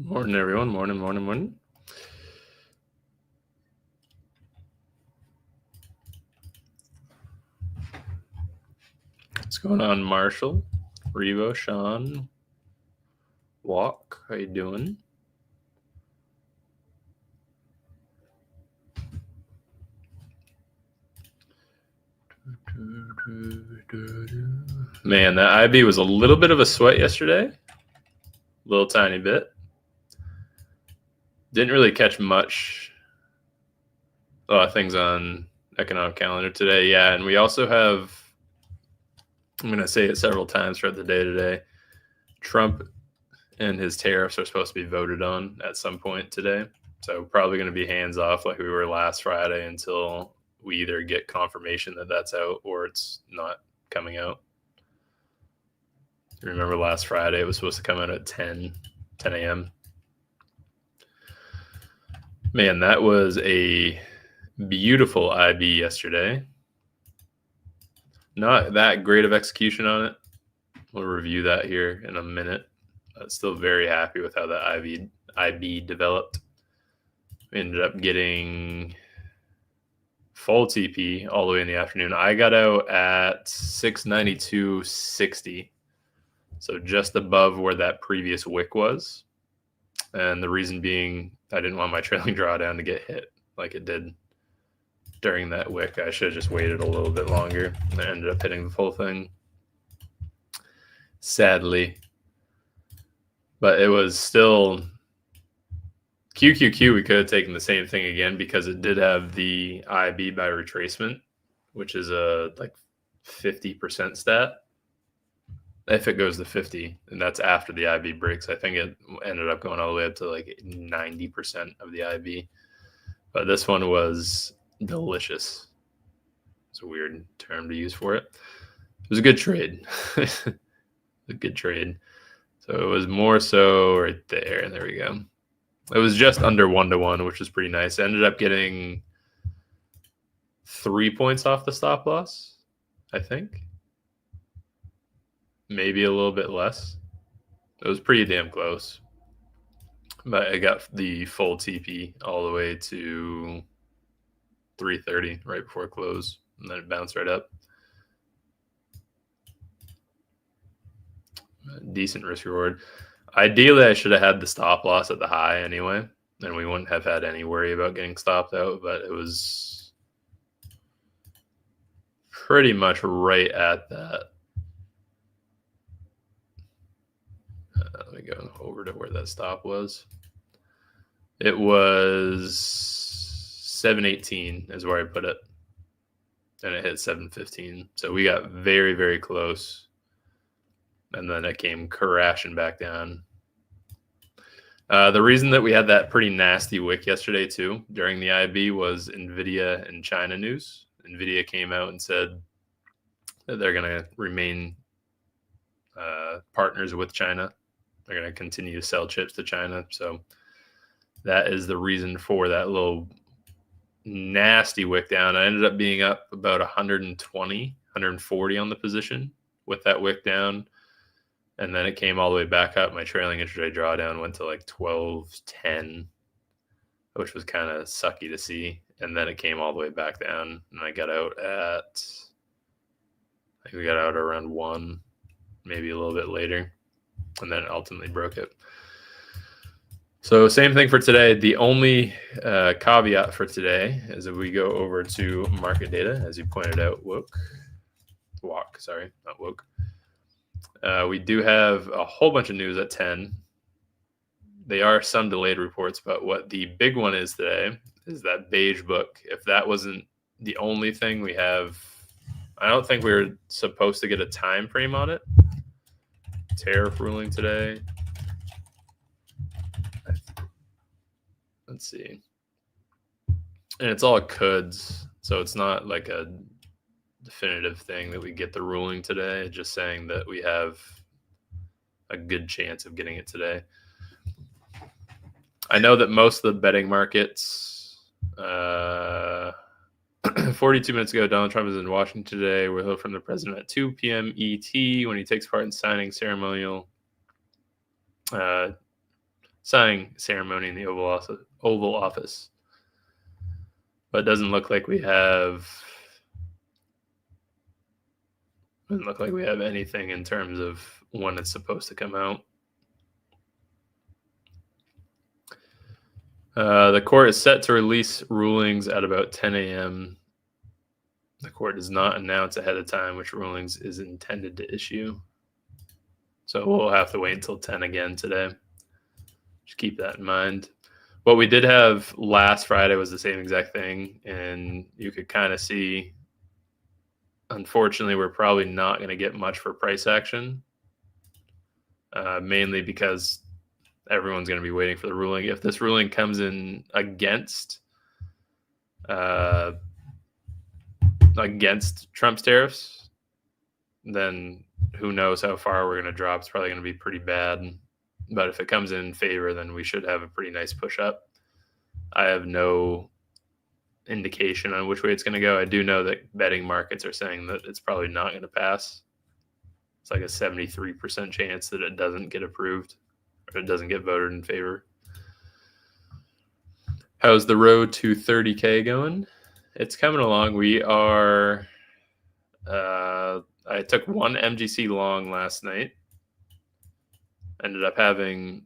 Morning, everyone. Morning. What's going on, Marshall, Revo, Sean, Walk? How you doing? Man, that IB was a little bit of a sweat yesterday. Little tiny bit. Didn't really catch much things on economic calendar today. Yeah, and we also have, I'm going to say it several times throughout the day today, Trump and his tariffs are supposed to be voted on at some point today. So probably going to be hands off like we were last Friday until we either get confirmation that that's out or it's not coming out. Remember last Friday, it was supposed to come out at 10 a.m. Man, that was a beautiful IB yesterday. Not that great of execution on it. We'll review that here in a minute. Still very happy with how that IB developed. We ended up getting full TP all the way in the afternoon. I got out at 692.60, so just above where that previous wick was. And the reason being, I didn't want my trailing drawdown to get hit like it did during that wick. I should have just waited a little bit longer. I ended up hitting the full thing, sadly. But it was still QQQ. We could have taken the same thing again because it did have the IB by retracement, which is a like 50% stat. If it goes to 50, and that's after the IB breaks, I think it ended up going all the way up to like 90% of the IB. But this one was delicious. It's a weird term to use for it. It was a good trade. A good trade. So it was more so right there. And there we go. It was just under 1-to-1, which was pretty nice. I ended up getting 3 points off the stop loss, I think. Maybe a little bit less. It was pretty damn close. But I got the full TP all the way to 330 right before close, and then it bounced right up. Decent risk reward. Ideally, I should have had the stop loss at the high anyway, and we wouldn't have had any worry about getting stopped out, but it was pretty much right at that. Let me go over to where that stop was. It was 718 is where I put it, and it hit 715. So we got very, very close, and then it came crashing back down. The reason that we had that pretty nasty wick yesterday too during the IB was NVDA and China news. NVIDIA came out and said that they're going to remain partners with China. They're going to continue to sell chips to China. So that is the reason for that little nasty wick down. I ended up being up about 120, 140 on the position with that wick down. And then it came all the way back up. My trailing intraday drawdown went to like 12.10, which was kind of sucky to see. And then it came all the way back down. And I got out at, I think we got out around 1, maybe a little bit later. And then it ultimately broke it. So same thing for today. The only caveat for today is if we go over to market data, as you pointed out, Walk, sorry, not woke. We do have a whole bunch of news at 10. They are some delayed reports, but what the big one is today is that beige book. If that wasn't the only thing we have, I don't think we were supposed to get a time frame on it. Tariff ruling today. Let's see. And it's all coulds, so it's not like a definitive thing that we get the ruling today. Just saying that we have a good chance of getting it today. I know that most of the betting markets, 42 minutes ago, Donald Trump is in Washington today. We'll hear from the president at 2 p.m. ET when he takes part in signing ceremonial signing ceremony in the Oval Office. But it doesn't look like we have anything in terms of when it's supposed to come out. The court is set to release rulings at about 10 a.m. The court does not announce ahead of time which rulings is intended to issue. So we'll have to wait until 10 again today. Just keep that in mind. What we did have last Friday was the same exact thing, and you could kind of see, unfortunately, we're probably not going to get much for price action, mainly because everyone's going to be waiting for the ruling. If this ruling comes in against Trump's tariffs, then who knows how far we're going to drop. It's probably going to be pretty bad. But if it comes in favor, then we should have a pretty nice push up. I have no indication on which way it's going to go. I do know that betting markets are saying that it's probably not going to pass. It's like a 73% chance that it doesn't get approved or it doesn't get voted in favor. How's the road to 30K going? It's coming along. We are, I took one MGC long last night. Ended up having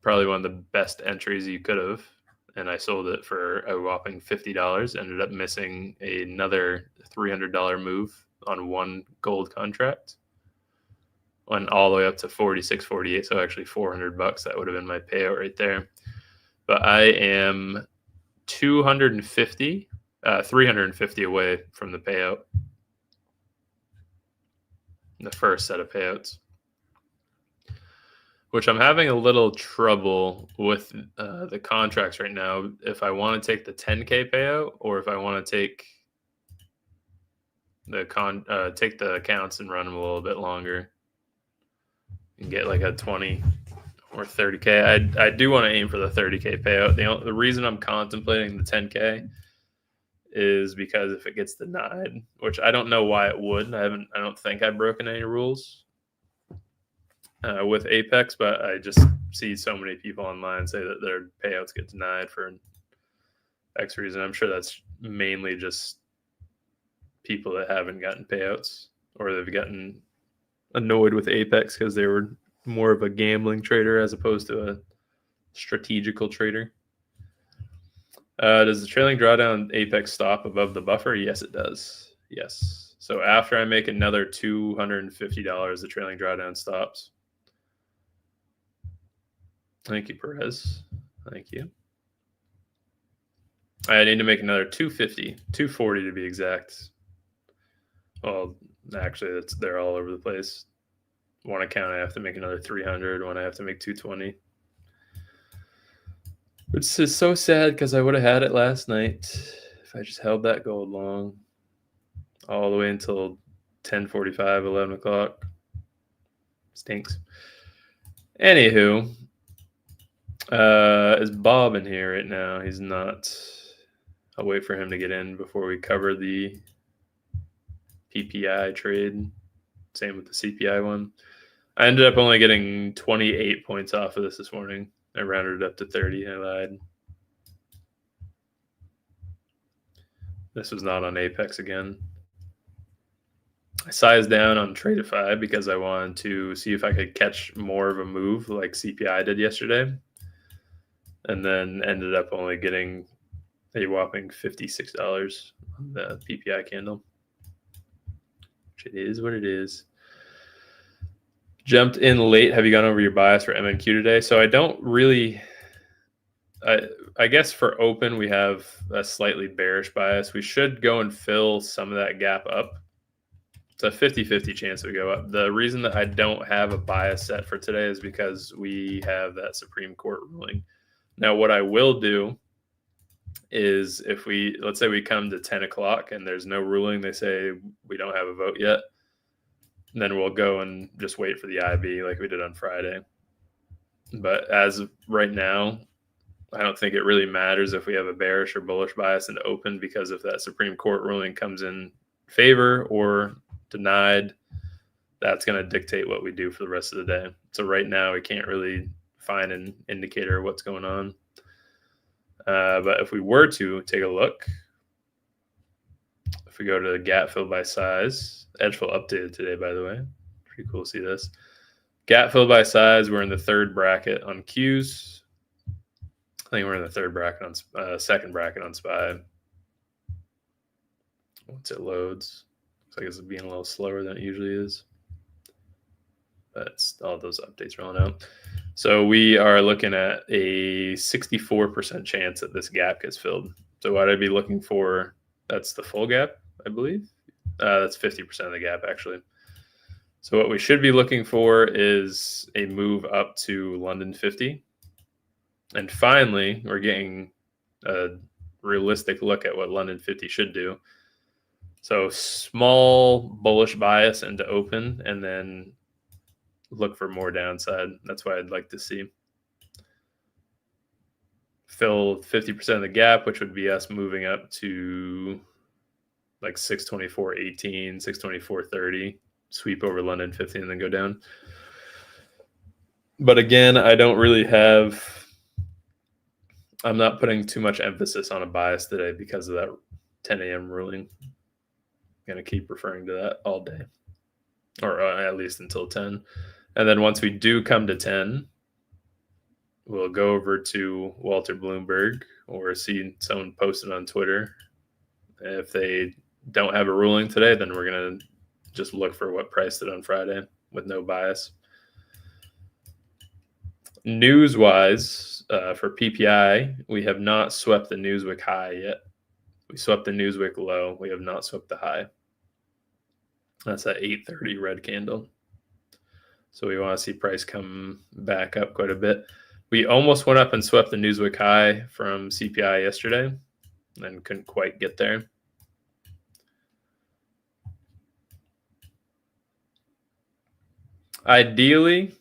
probably one of the best entries you could have, and I sold it for a whopping $50. Ended up missing another $300 move on one gold contract. Went all the way up to 46.48, so actually $400. That would have been my payout right there. But I am 350 away from the payout. The first set of payouts, which I'm having a little trouble with the contracts right now. If I want to take the 10K payout, or if I want to take the accounts and run them a little bit longer and get like a 20 or 30K. I do want to aim for the 30K payout. The reason I'm contemplating the 10K is because if it gets denied, which I don't know why it would. I don't think I've broken any rules with Apex, but I just see so many people online say that their payouts get denied for X reason. I'm sure that's mainly just people that haven't gotten payouts, or they've gotten annoyed with Apex because they were more of a gambling trader as opposed to a strategical trader. Does the trailing drawdown Apex stop above the buffer? Yes, it does. Yes. So after I make another $250, the trailing drawdown stops. Thank you, Perez. Thank you. I need to make another 240 to be exact. Well, actually, they're all over the place. One account I have to make another 300. One I have to make 220. Which is so sad because I would have had it last night if I just held that gold long all the way until 10:45, 11 o'clock. Stinks. Anywho, is Bob in here right now? He's not. I'll wait for him to get in before we cover the PPI trade. Same with the CPI one. I ended up only getting 28 points off of this morning. I rounded it up to 30. I lied. This was not on Apex again. I sized down on Tradeify because I wanted to see if I could catch more of a move like CPI did yesterday. And then ended up only getting a whopping $56 on the PPI candle. Which it is what it is. Jumped in late. Have you gone over your bias for MNQ today? So I don't really, I guess for open, we have a slightly bearish bias. We should go and fill some of that gap up. It's a 50-50 chance we go up. The reason that I don't have a bias set for today is because we have that Supreme Court ruling. Now, what I will do is if let's say we come to 10 o'clock and there's no ruling, they say we don't have a vote yet, then we'll go and just wait for the IB like we did on Friday. But as of right now, I don't think it really matters if we have a bearish or bullish bias in open, because if that Supreme Court ruling comes in favor or denied, that's going to dictate what we do for the rest of the day. So right now we can't really find an indicator of what's going on. But if we were to take a look, if we go to the gap fill by size, edgeful updated today, by the way. Pretty cool to see this. Gap fill by size, we're in the third bracket on Qs. I think we're in the third bracket on second bracket on SPY. Once it loads, looks like it's being a little slower than it usually is. But it's all those updates rolling out. So we are looking at a 64% chance that this gap gets filled. So what I'd be looking for, that's the full gap, I believe. That's 50% of the gap, actually. So what we should be looking for is a move up to London 50. And finally, we're getting a realistic look at what London 50 should do. So small bullish bias into open, and then look for more downside. That's what I'd like to see. Fill 50% of the gap, which would be us moving up to like 624.18, 624.30, sweep over London 50 and then go down. But again, I don't really have, I'm not putting too much emphasis on a bias today because of that 10 a.m. ruling. I'm going to keep referring to that all day, or at least until 10. And then once we do come to 10, we'll go over to Walter Bloomberg or see someone posted on Twitter. If they don't have a ruling today, then we're going to just look for what priced it on Friday with no bias. News-wise, for PPI, we have not swept the Newsweek high yet. We swept the Newsweek low. We have not swept the high. That's that 8:30 red candle. So we want to see price come back up quite a bit. We almost went up and swept the Newsweek high from CPI yesterday and couldn't quite get there. Ideally,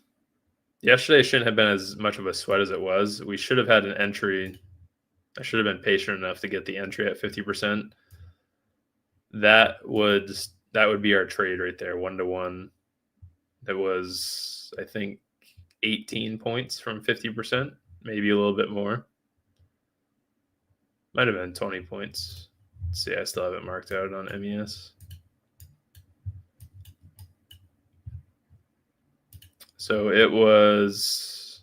yesterday shouldn't have been as much of a sweat as it was. We should have had an entry. I should have been patient enough to get the entry at 50%. That would be our trade right there, 1-to-1. That was, I think, 18 points from 50%, maybe a little bit more. Might have been 20 points. Let's see, I still have it marked out on MES. So it was,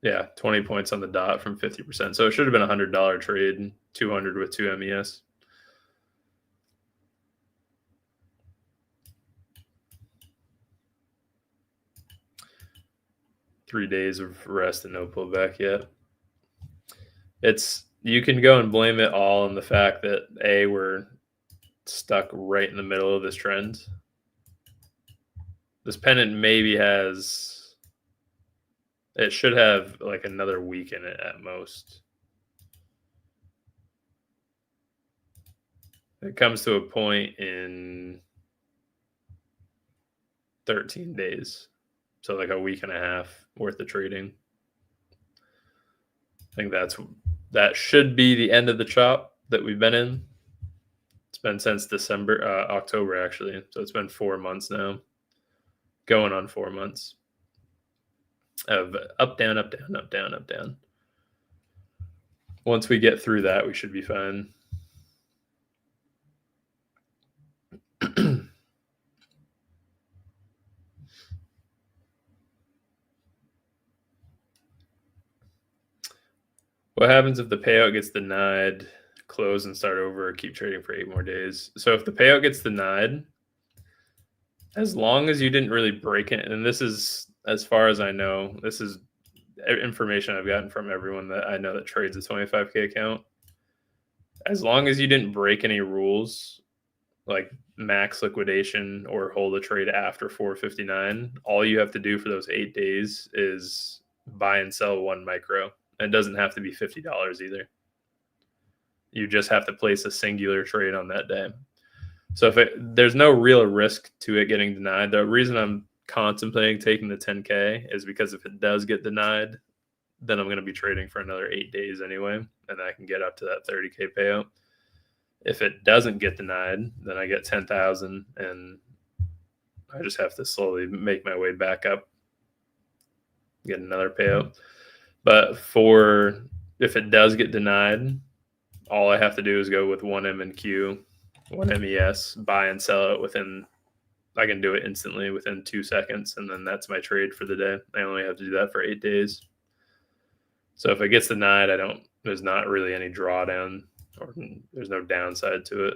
20 points on the dot from 50%. So it should have been a $100 trade, 200 with 2 MES. Three days of rest and no pullback yet. You can go and blame it all on the fact that we're stuck right in the middle of this trend. This pennant maybe it should have like another week in it at most. It comes to a point in 13 days. So like a week and a half worth of trading. I think that should be the end of the chop that we've been in. It's been since October actually. So it's been 4 months now. Going on 4 months of up, down, up, down, up, down, up, down. Once we get through that, we should be fine. What happens if the payout gets denied, close and start over, or keep trading for 8 more days? So if the payout gets denied, as long as you didn't really break it, and this is, as far as I know, this is information I've gotten from everyone that I know that trades a 25K account. As long as you didn't break any rules, like max liquidation or hold a trade after 459, all you have to do for those 8 days is buy and sell 1 micro. It doesn't have to be $50 either. You just have to place a singular trade on that day. So there's no real risk to it getting denied. The reason I'm contemplating taking the 10K is because if it does get denied, then I'm going to be trading for another 8 days anyway, and I can get up to that 30K payout. If it doesn't get denied, then I get 10,000, and I just have to slowly make my way back up, get another payout. But for if it does get denied, all I have to do is go with one MNQ, one MES, buy and sell it within. I can do it instantly within 2 seconds, and then that's my trade for the day. I only have to do that for 8 days. So if it gets denied, there's not really any drawdown, or there's no downside to it.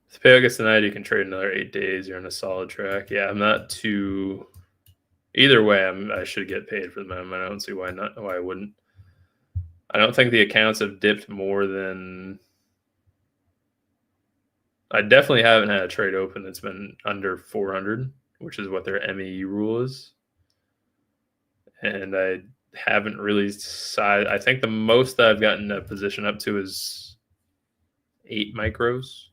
If the payout gets denied, you can trade another 8 days. You're on a solid track. Yeah, I'm not too. Either way, I should get paid for the minimum. I don't see why not. Why I wouldn't. I don't think the accounts have dipped more than. I definitely haven't had a trade open that's been under 400, which is what their MEE rule is. And I haven't really sized. I think the most that I've gotten a position up to is 8 micros,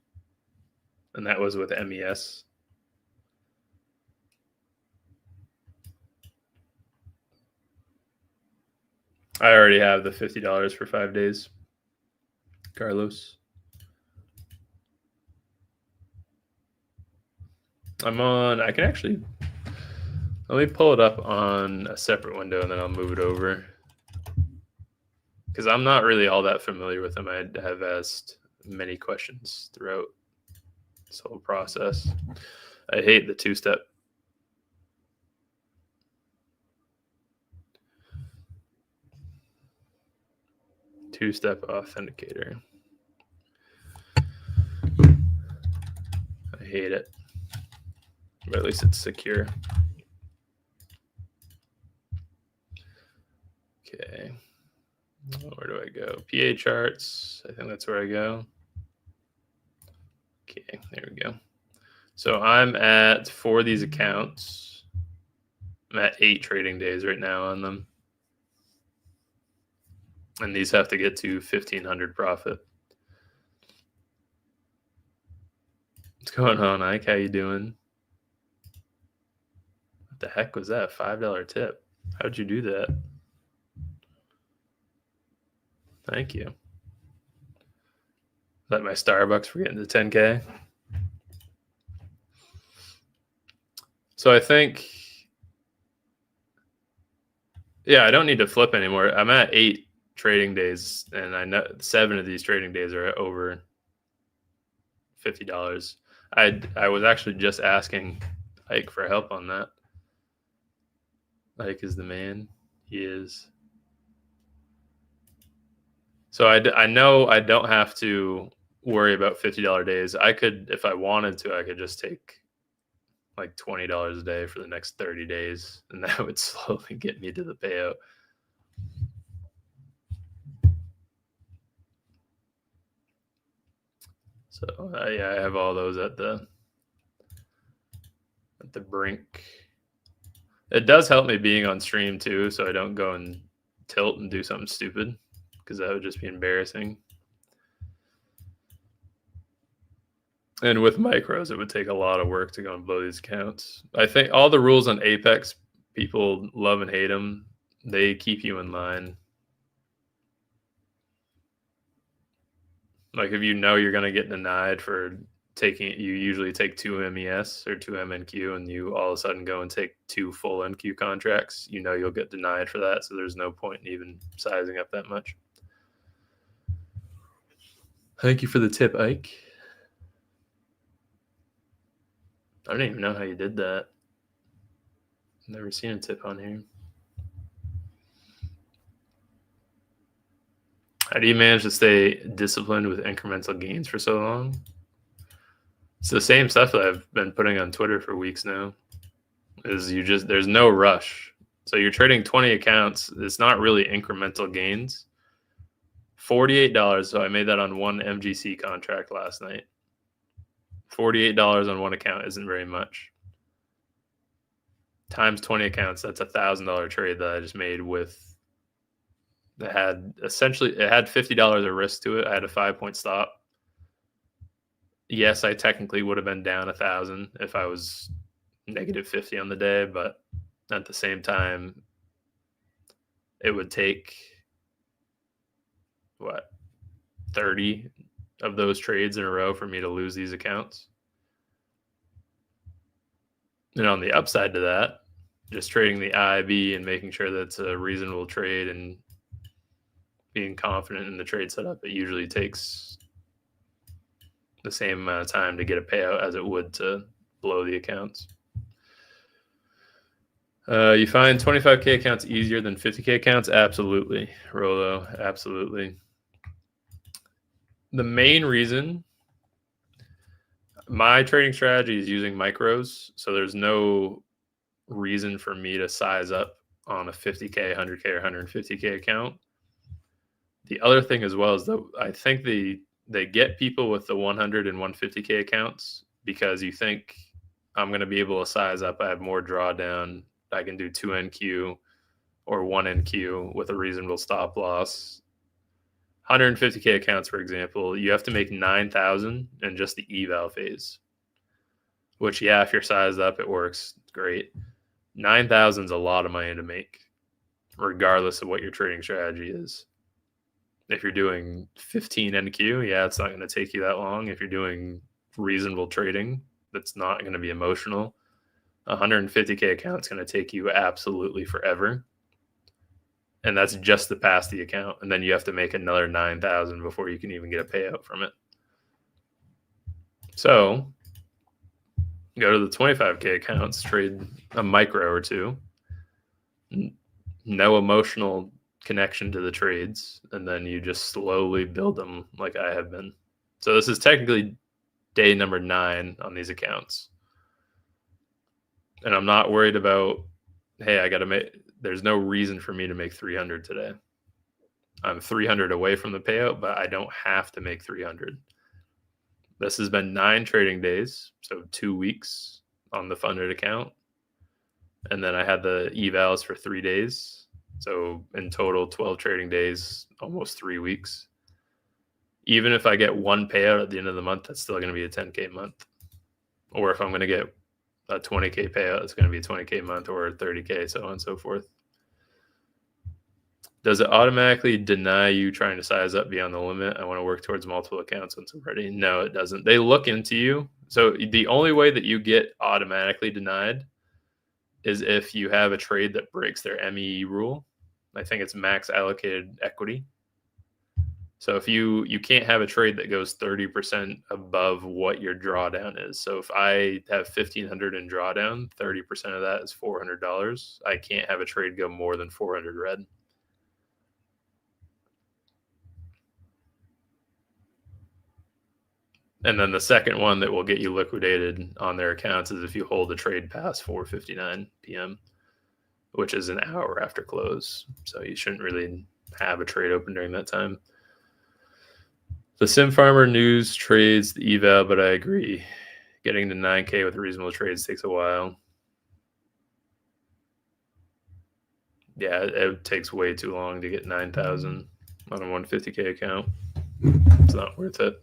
and that was with MES. I already have the $50 for 5 days, Carlos. I can actually, let me pull it up on a separate window and then I'll move it over. Because I'm not really all that familiar with them. I have asked many questions throughout this whole process. I hate the two-step. Two-step authenticator. I hate it. But at least it's secure. Okay. Where do I go? PA charts. I think that's where I go. Okay, there we go. So I'm at, for these accounts, I'm at 8 trading days right now on them. And these have to get to 1,500 profit. What's going on, Ike? How you doing? What the heck was that? $5 tip. How'd you do that? Thank you. Is that my Starbucks for getting to 10K? So I think, yeah, I don't need to flip anymore. I'm at 8 trading days, and I know 7 of these trading days are at over $50. I was actually just asking Ike for help on that. Ike is the man. He is. So I know I don't have to worry about $50 days. I could, if I wanted to, I could just take like $20 a day for the next 30 days, and that would slowly get me to the payout. So yeah, I have all those at the brink. It does help me being on stream too, so I don't go and tilt and do something stupid, because that would just be embarrassing. And with micros, it would take a lot of work to go and blow these accounts. I think all the rules on Apex, people love and hate them. They keep you in line. Like if you know you're going to get denied for taking, you usually take 2 MES or 2 MNQ, and you all of a sudden go and take 2 full NQ contracts, you know you'll get denied for that. So there's no point in even sizing up that much. Thank you for the tip, Ike. I don't even know how you did that. Never seen a tip on here. How do you manage to stay disciplined with incremental gains for so long? It's the same stuff that I've been putting on Twitter for weeks now. There's no rush. So you're trading 20 accounts. It's not really incremental gains. $48. So I made that on one MGC contract last night. $48 on one account isn't very much. Times 20 accounts, that's $1,000 trade that I just made with. That had essentially, it had $50 of risk to it. I had a 5-point stop. Yes, I technically would have been down 1,000 if I was negative 50 on the day, but at the same time, it would take 30 of those trades in a row for me to lose these accounts. And on the upside to that, just trading the IB and making sure that it's a reasonable trade and being confident in the trade setup, it usually takes the same amount of time to get a payout as it would to blow the accounts. You find 25K accounts easier than 50K accounts? Absolutely, Rolo, absolutely. The main reason, my trading strategy is using micros, so there's no reason for me to size up on a 50K, 100K, or 150K account. The other thing as well is that I think they get people with the 100 and 150K accounts because you think I'm going to be able to size up. I have more drawdown. I can do 2 NQ or 1 NQ with a reasonable stop loss. 150K accounts, for example, you have to make 9,000 in just the eval phase, which, yeah, if you're sized up, it works great. 9,000 is a lot of money to make, regardless of what your trading strategy is. If you're doing 15 NQ, yeah, it's not going to take you that long. If you're doing reasonable trading, that's not going to be emotional. 150K account is going to take you absolutely forever. And that's just to pass the account. And then you have to make another 9,000 before you can even get a payout from it. So go to the 25K accounts, trade a micro or two. No emotional connection to the trades, and then you just slowly build them like I have been. So this is technically day number 9 on these accounts. And I'm not worried about, hey, I got to make, there's no reason for me to make 300 today. I'm 300 away from the payout, but I don't have to make 300. This has been 9 trading days, so 2 weeks on the funded account. And then I had the evals for 3 days. So in total, 12 trading days, almost 3 weeks. Even if I get one payout at the end of the month, that's still going to be a 10K month. Or if I'm going to get a 20K payout, it's going to be a 20K month, or a 30K, so on and so forth. Does it automatically deny you trying to size up beyond the limit? I want to work towards multiple accounts once I'm ready. No, it doesn't. They look into you. So the only way that you get automatically denied is if you have a trade that breaks their MEE rule. I think it's max allocated equity. So if you can't have a trade that goes 30% above what your drawdown is. So if I have 1,500 in drawdown, 30% of that is $400. I can't have a trade go more than 400 red. And then the second one that will get you liquidated on their accounts is if you hold the trade past 4:59 p.m., which is an hour after close. So you shouldn't really have a trade open during that time. The Sim Farmer news trades the eval, but I agree. Getting to 9K with reasonable trades takes a while. Yeah, it takes way too long to get 9,000 on a 150K account. It's not worth it.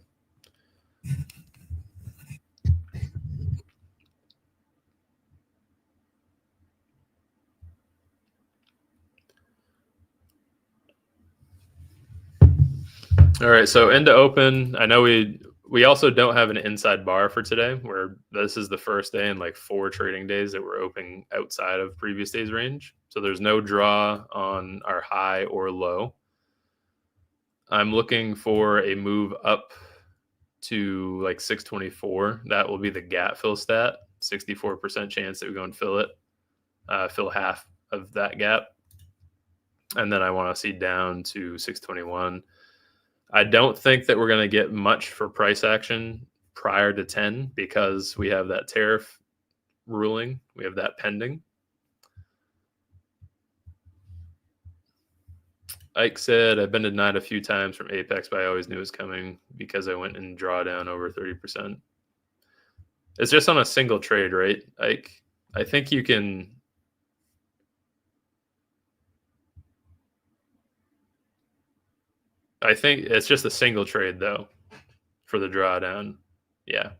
All right, so into open, I know we also don't have an inside bar for today, where this is the first day in like 4 trading days that we're opening outside of previous day's range. So there's no draw on our high or low. I'm looking for a move up to like 624. That will be the gap fill stat. 64% chance that we go and fill it, fill half of that gap. And then I want to see down to 621. I don't think that we're going to get much for price action prior to 10 because we have that tariff ruling. We have that pending. Ike said, I've been denied a few times from Apex, but I always knew it was coming because I went and draw down over 30%. It's just on a single trade, right, Ike? I think you can... I think it's just a single trade, though, for the drawdown. Yeah.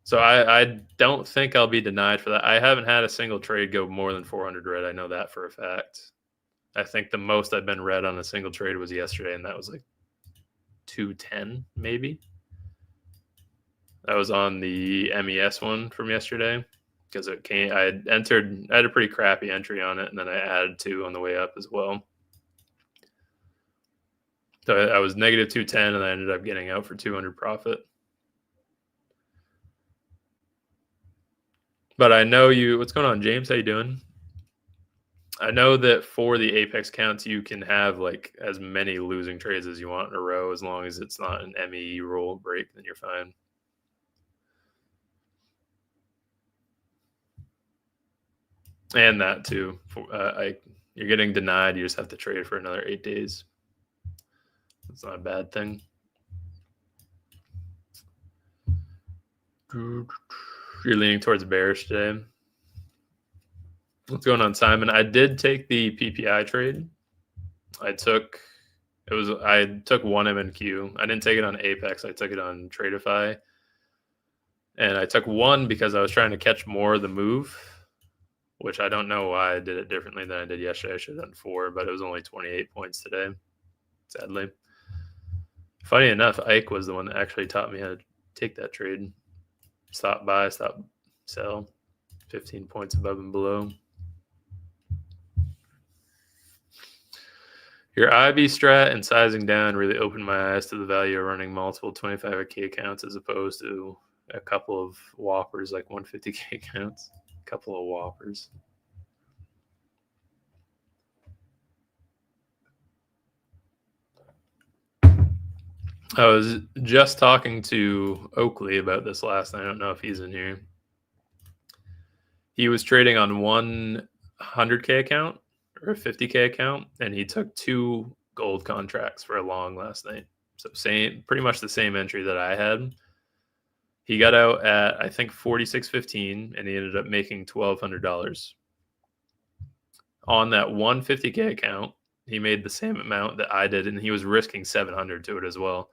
So I don't think I'll be denied for that. I haven't had a single trade go more than 400 red. I know that for a fact. I think the most I've been red on a single trade was yesterday, and that was like 210, maybe. That was on the MES one from yesterday. because it came. I had a pretty crappy entry on it, and then I added 2 on the way up as well. So I was negative 210, and I ended up getting out for 200 profit. But I know you. What's going on, James? How you doing? I know that for the Apex counts, you can have like as many losing trades as you want in a row, as long as it's not an ME rule break, then you're fine. And that too. You're getting denied. You just have to trade for another 8 days. It's not a bad thing. You're leaning towards bearish today. What's going on, Simon? I did take the PPI trade. I took 1 MNQ. I didn't take it on Apex. I took it on Tradeify. And I took 1 because I was trying to catch more of the move, which I don't know why I did it differently than I did yesterday. I should have done 4, but it was only 28 points today, sadly. Funny enough, Ike was the one that actually taught me how to take that trade. Stop buy, stop sell, 15 points above and below. Your IB strat and sizing down really opened my eyes to the value of running multiple 25K accounts as opposed to a couple of whoppers like 150K accounts. A couple of whoppers. I was just talking to Oakley about this last night. I don't know if he's in here. He was trading on 100K account or a 50K account, and he took 2 gold contracts for a long last night. So pretty much the same entry that I had. He got out at, I think, 46.15, and he ended up making $1,200. On that 150K account, he made the same amount that I did, and he was risking 700 to it as well.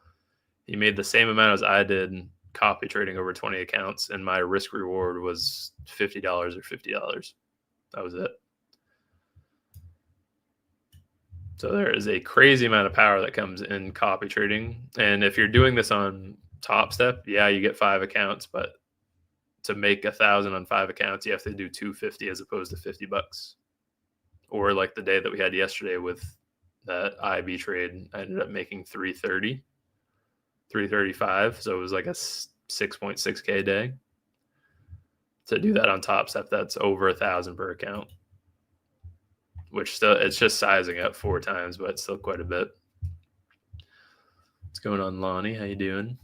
He made the same amount as I did copy trading over 20 accounts, and my risk reward was $50 or $50. That was it. So there is a crazy amount of power that comes in copy trading. And if you're doing this on Top Step, yeah, you get 5 accounts, but to make 1,000 on 5 accounts, you have to do 250 as opposed to $50. Or like the day that we had yesterday with that IB trade, I ended up making 330, 335. So it was like a 6.6K day. To do that on Top Step, that's over 1,000 per account. Which still, it's just sizing up 4 times, but still quite a bit. What's going on, Lonnie? How you doing?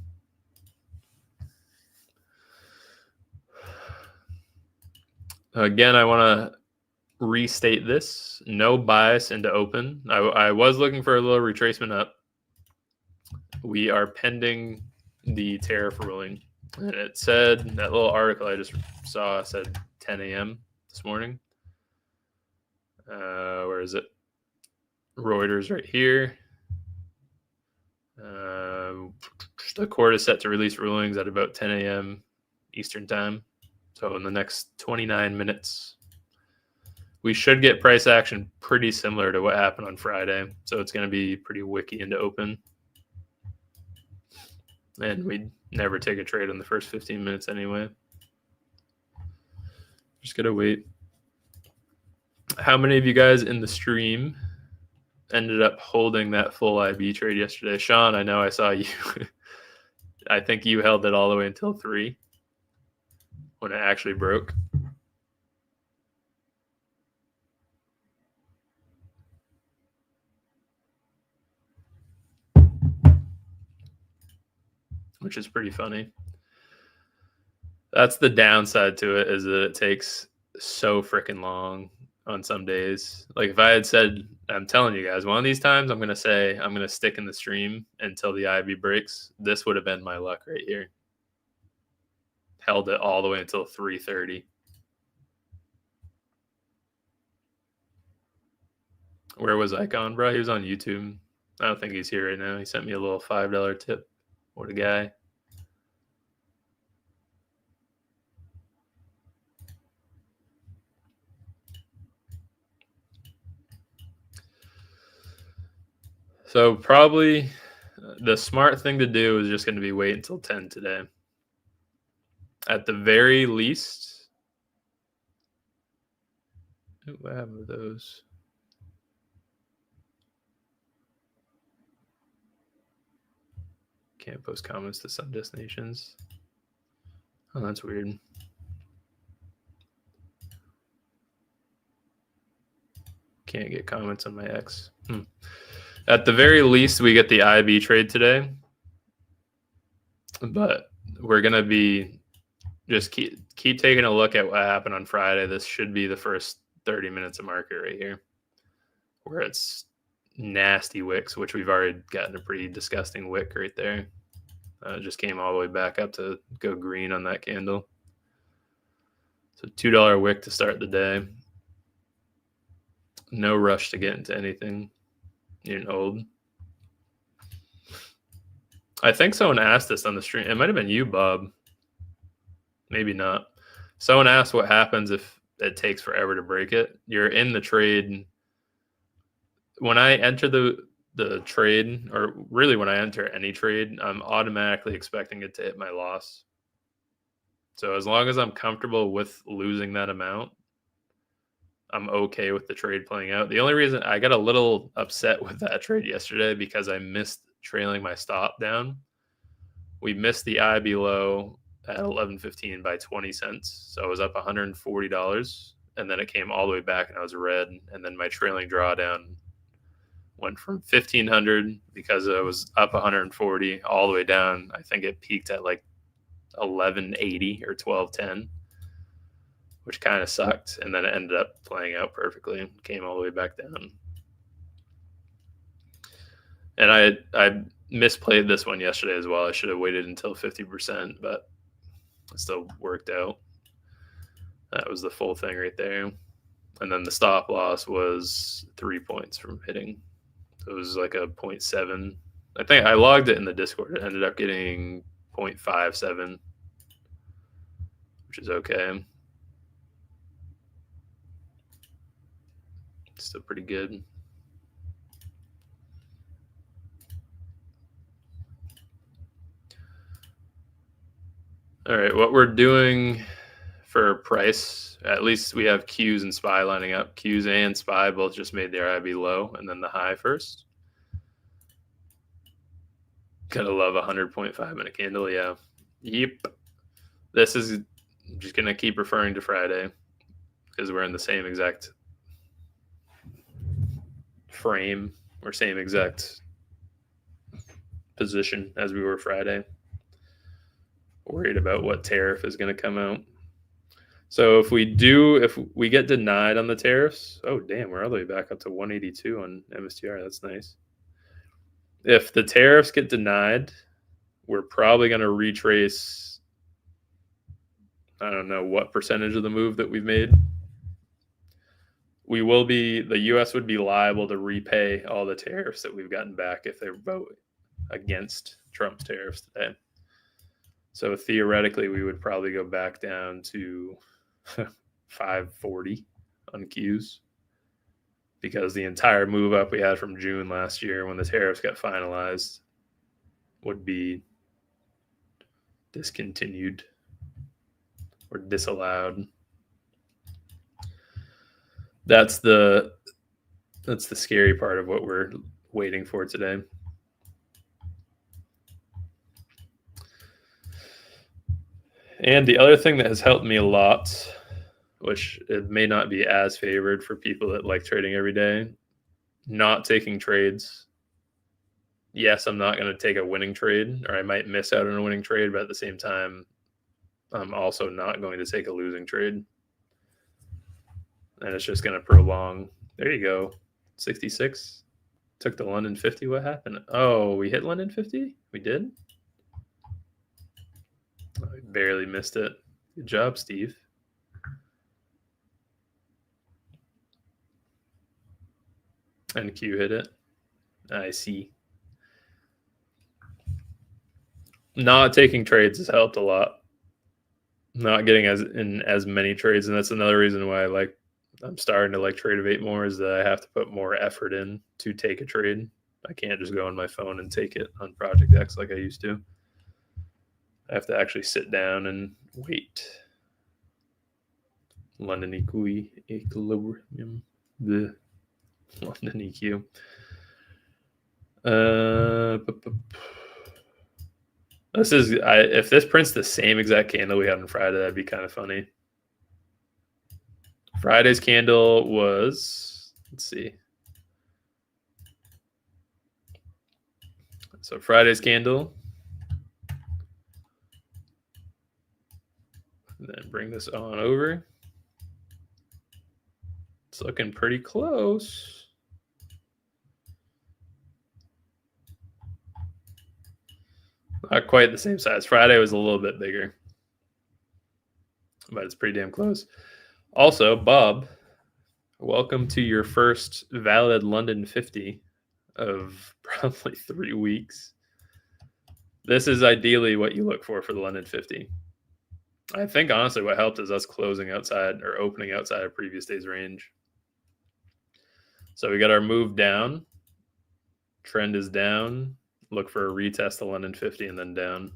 Again, I want to restate this. No bias into open. I was looking for a little retracement up. We are pending the tariff ruling. And it said, that little article I just saw said 10 a.m. this morning. Where is it? Reuters right here. The court is set to release rulings at about 10 a.m. Eastern time. So in the next 29 minutes, we should get price action pretty similar to what happened on Friday. So it's going to be pretty wicky into open. And we'd never take a trade in the first 15 minutes anyway. Just got to wait. How many of you guys in the stream ended up holding that full IB trade yesterday? Sean, I know I saw you. I think you held it all the way until 3 when it actually broke. Which is pretty funny. That's the downside to it, is that it takes so freaking long on some days. Like if I had said, I'm telling you guys, one of these times I'm going to say I'm going to stick in the stream until the IB breaks, this would have been my luck right here. Held it all the way until 3:30. Where was Icon, bro? He was on YouTube. I don't think he's here right now. He sent me a little $5 tip. What a guy. So probably the smart thing to do is just going to be wait until 10 today. At the very least, What happened with those? Can't post comments to some destinations. Oh, that's weird. Can't get comments on my X. At the very least, we get the IB trade today. But we're going to be just keep taking a look at what happened on Friday. This should be the first 30 minutes of market right here, where it's nasty wicks, which we've already gotten a pretty disgusting wick right there. It just came all the way back up to go green on that candle. So $2 wick to start the day. No rush to get into anything. You didn't hold. I think someone asked this on the stream. It might have been you, Bob. Maybe not. Someone asked what happens if it takes forever to break it. You're in the trade. When I enter the trade, or really when I enter any trade, I'm automatically expecting it to hit my loss. So as long as I'm comfortable with losing that amount, I'm okay with the trade playing out. The only reason I got a little upset with that trade yesterday because I missed trailing my stop down. We missed the IB low at 11.15 by 20 cents. So I was up $140, and then it came all the way back and I was red. And then my trailing drawdown went from 1,500 because I was up 140 all the way down. I think it peaked at like 11.80 or 12.10, which kind of sucked. And then it ended up playing out perfectly and came all the way back down. And I misplayed this one yesterday as well. I should have waited until 50%, but it still worked out. That was the full thing right there. And then the stop loss was 3 points from hitting. So it was like a 0.7. I think I logged it in the Discord. It ended up getting 0.57, which is okay. Still pretty good. All right, what we're doing for price, at least we have Qs and SPY lining up. Qs and SPY both just made their IB low and then the high first. Gotta love a 100.5 minute candle, yeah. Yep. This is I'm just gonna keep referring to Friday because we're in the same exact frame or same exact position as we were Friday. Worried about what tariff is going to come out. So if we get denied on the tariffs, oh damn, we're all the way back up to 182 on MSTR. That's nice. If the tariffs get denied, we're probably going to retrace, I don't know what percentage of the move that we've made. The U.S. would be liable to repay all the tariffs that we've gotten back if they vote against Trump's tariffs today. So theoretically, we would probably go back down to 540 on Qs because the entire move up we had from June last year when the tariffs got finalized would be discontinued or disallowed. That's the scary part of what we're waiting for today. And the other thing that has helped me a lot, which it may not be as favored for people that like trading every day, not taking trades. Yes, I'm not going to take a winning trade, or I might miss out on a winning trade, but at the same time, I'm also not going to take a losing trade. And it's just going to prolong. There you go. 66. Took the London 50. What happened? Oh, we hit London 50? We did? I barely missed it. Good job, Steve. And Q hit it. I see. Not taking trades has helped a lot. Not getting as many trades, and that's another reason why I'm starting to like Tradeovate more, is that I have to put more effort in to take a trade. I can't just go on my phone and take it on Project X like I used to. I have to actually sit down and wait. London equilibrium. The London EQ. This is if this prints the same exact candle we had on Friday, that'd be kind of funny. Friday's candle was, let's see. So Friday's candle. Then bring this on over. It's looking pretty close. Not quite the same size. Friday was a little bit bigger, but it's pretty damn close. Also, Bob, welcome to your first valid London 50 of probably 3 weeks. This is ideally what you look for the London 50. I think honestly what helped is us closing outside or opening outside of previous day's range. So we got our move down. Trend is down. Look for a retest the London 50 and then down.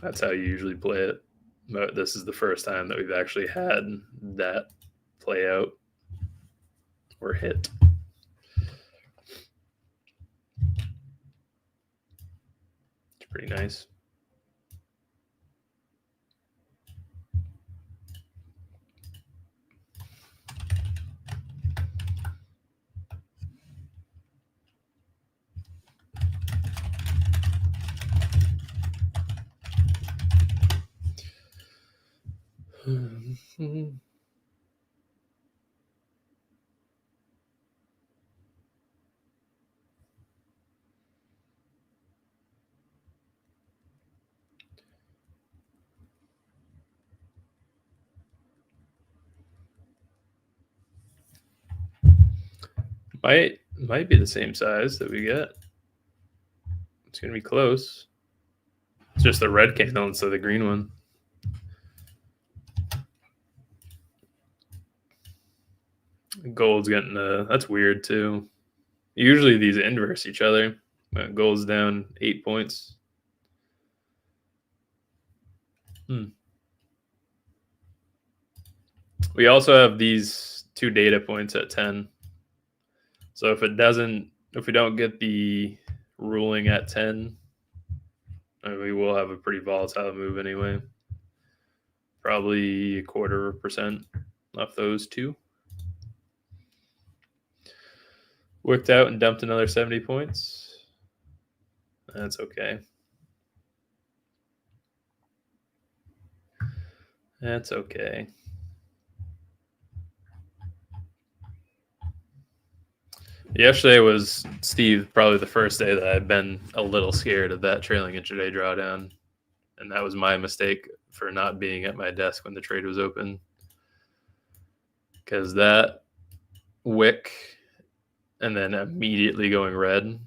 That's how you usually play it. But this is the first time that we've actually had that play out or hit. It's pretty nice. Might be the same size that we get. It's gonna be close. It's just the red candle instead of the green one. Gold's getting that's weird too. Usually these inverse each other. Gold's down 8 points. We also have these 2 data points at 10. So if we don't get the ruling at 10, we will have a pretty volatile move anyway. Probably 0.25% off those 2. Wicked out and dumped another 70 points. That's okay. That's okay. Yesterday was, Steve, probably the first day that I've been a little scared of that trailing intraday drawdown. And that was my mistake for not being at my desk when the trade was open. Because that wick and then immediately going red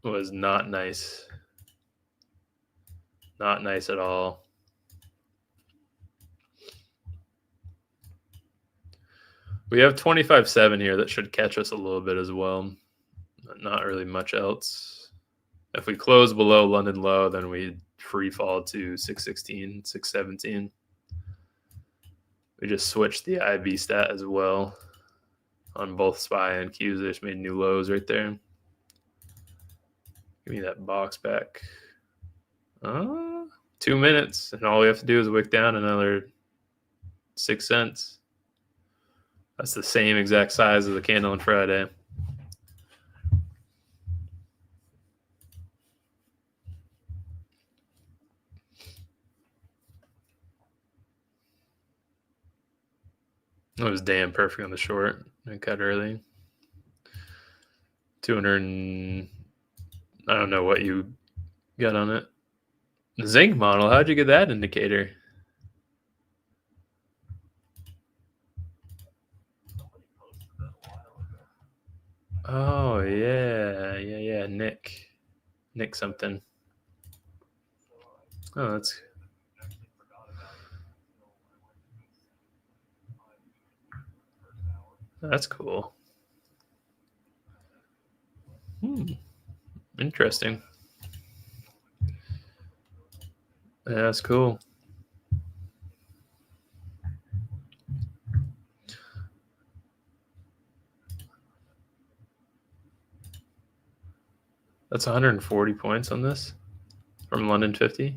was not nice. Not nice at all. We have 25.7 here that should catch us a little bit as well. Not really much else. If we close below London low, then we free fall to 616, 617. We just switched the IB stat as well on both SPY and Qs. They just made new lows right there. Give me that box back. 2 minutes, and all we have to do is wick down another 6 cents. That's the same exact size as the candle on Friday. It was damn perfect on the short. I cut early. 200. I don't know what you got on it. The Zinc model. How'd you get that indicator? Oh yeah. Nick something. Oh, that's cool. Interesting. Yeah, that's cool. That's 140 points on this from London 50.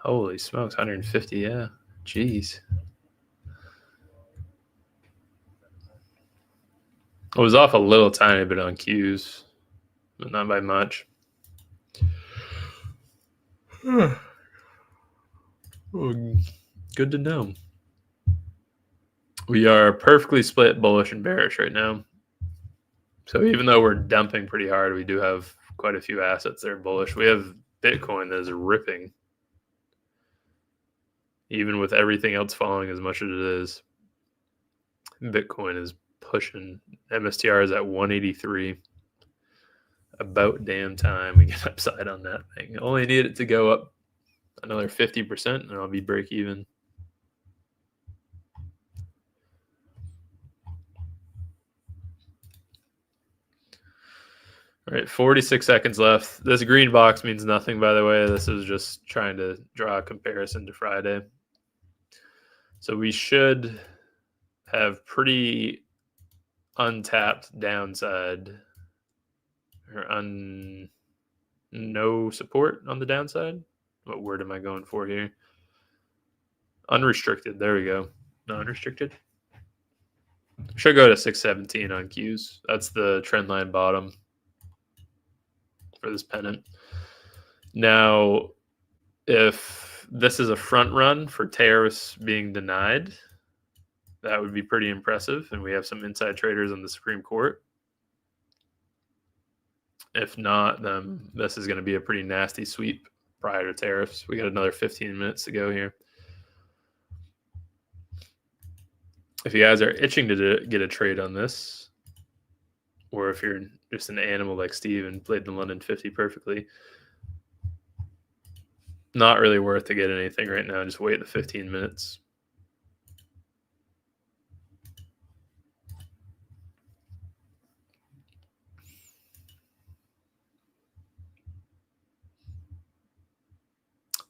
Holy smokes, 150, yeah. Jeez. I was off a little tiny bit on Qs, but not by much. Good to know. We are perfectly split bullish and bearish right now. So even though we're dumping pretty hard, we do have quite a few assets that are bullish. We have Bitcoin that is ripping, even with everything else falling as much as it is. Bitcoin is pushing. MSTR is at 183. About damn time we get upside on that thing. Only need it to go up another 50% and I'll be break even. All right, 46 seconds left. This green box means nothing, by the way. This is just trying to draw a comparison to Friday. So we should have pretty untapped downside or no support on the downside. What word am I going for here? Unrestricted. There we go. No, unrestricted. Should go to 617 on Qs. That's the trend line bottom for this pennant. Now, if this is a front run for tariffs being denied, that would be pretty impressive. And we have some inside traders on the Supreme Court. If not, then this is going to be a pretty nasty sweep prior to tariffs. We got another 15 minutes to go here. If you guys are itching to get a trade on this, or if you're just an animal like Steve and played the London 50 perfectly, not really worth to get anything right now. Just wait the 15 minutes.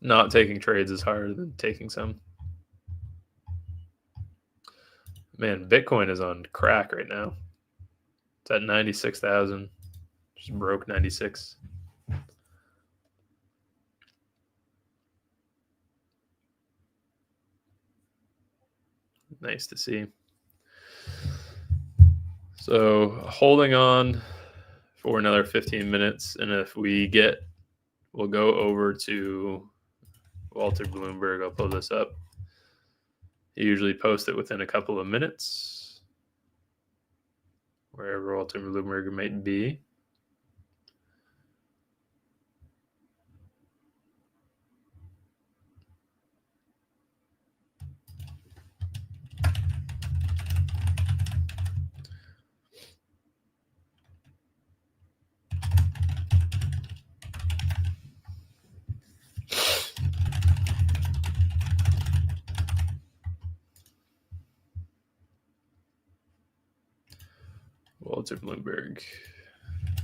Not taking trades is harder than taking some. Man, Bitcoin is on crack right now. It's at 96,000. Just broke 96. Nice to see. So holding on for another 15 minutes. And if we get, we'll go over to Walter Bloomberg. I'll pull this up. He usually posts it within a couple of minutes, wherever Walter Bloomberg might be. Walter Bloomberg.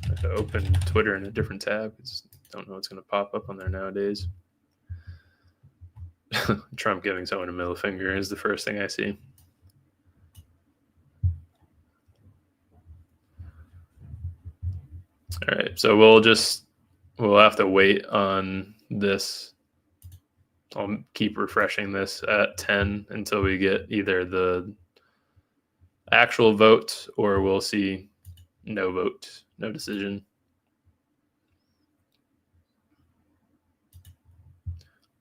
I have to open Twitter in a different tab. I just don't know what's going to pop up on there nowadays. Trump giving someone a middle finger is the first thing I see. All right, so we'll have to wait on this. I'll keep refreshing this at 10 until we get either the actual vote or we'll see no vote, no decision.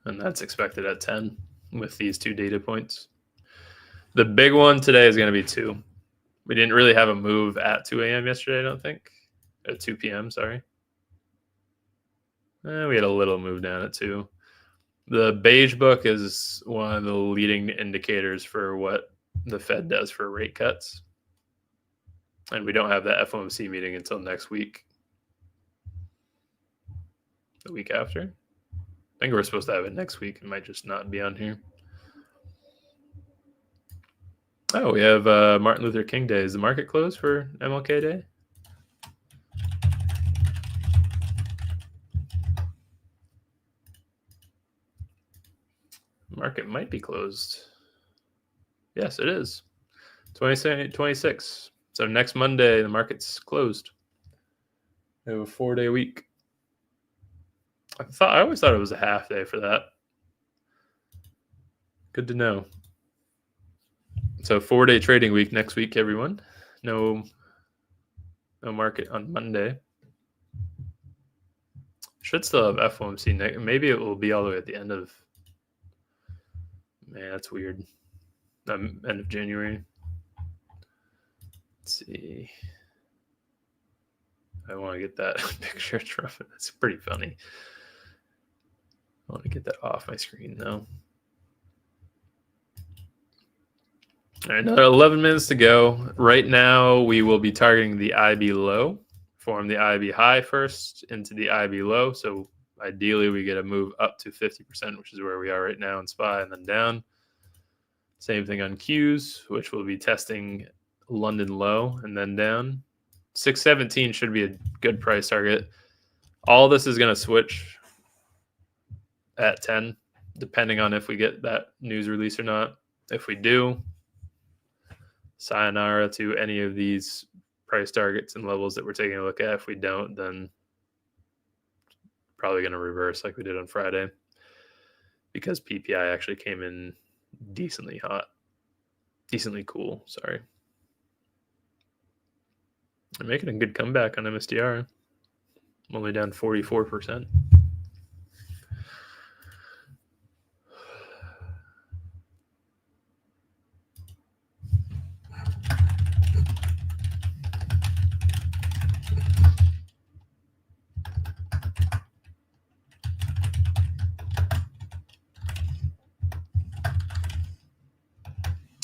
And that's expected at 10 with these two data points. The big one today is going to be 2. We didn't really have a move at 2 a.m. yesterday, I don't think. At 2 p.m., sorry. We had a little move down at 2. The beige book is one of the leading indicators for what the Fed does for rate cuts. And we don't have that FOMC meeting until next week. The week after. I think we're supposed to have it next week. It might just not be on here. Oh, we have Martin Luther King Day. Is the market closed for MLK Day? Market might be closed. Yes, it is. 26. So next Monday, the market's closed. They have a 4-day week. I always thought it was a half day for that. Good to know. So 4-day trading week next week, everyone. No market on Monday. Should still have FOMC. Maybe it will be all the way at the end of. Man, that's weird. End of January. Let's see. I want to get that picture from it. That's pretty funny. I want to get that off my screen though. All right, another 11 minutes to go. Right now, we will be targeting the IB low, form the IB high first into the IB low. So ideally, we get a move up to 50%, which is where we are right now in SPY, and then down. Same thing on Qs, which will be testing London low and then down. 617 should be a good price target. All this is going to switch at 10, depending on if we get that news release or not. If we do, sayonara to any of these price targets and levels that we're taking a look at. If we don't, then probably going to reverse like we did on Friday, because PPI actually came in decently cool. Sorry. I'm making a good comeback on MSTR. I'm only down 44%.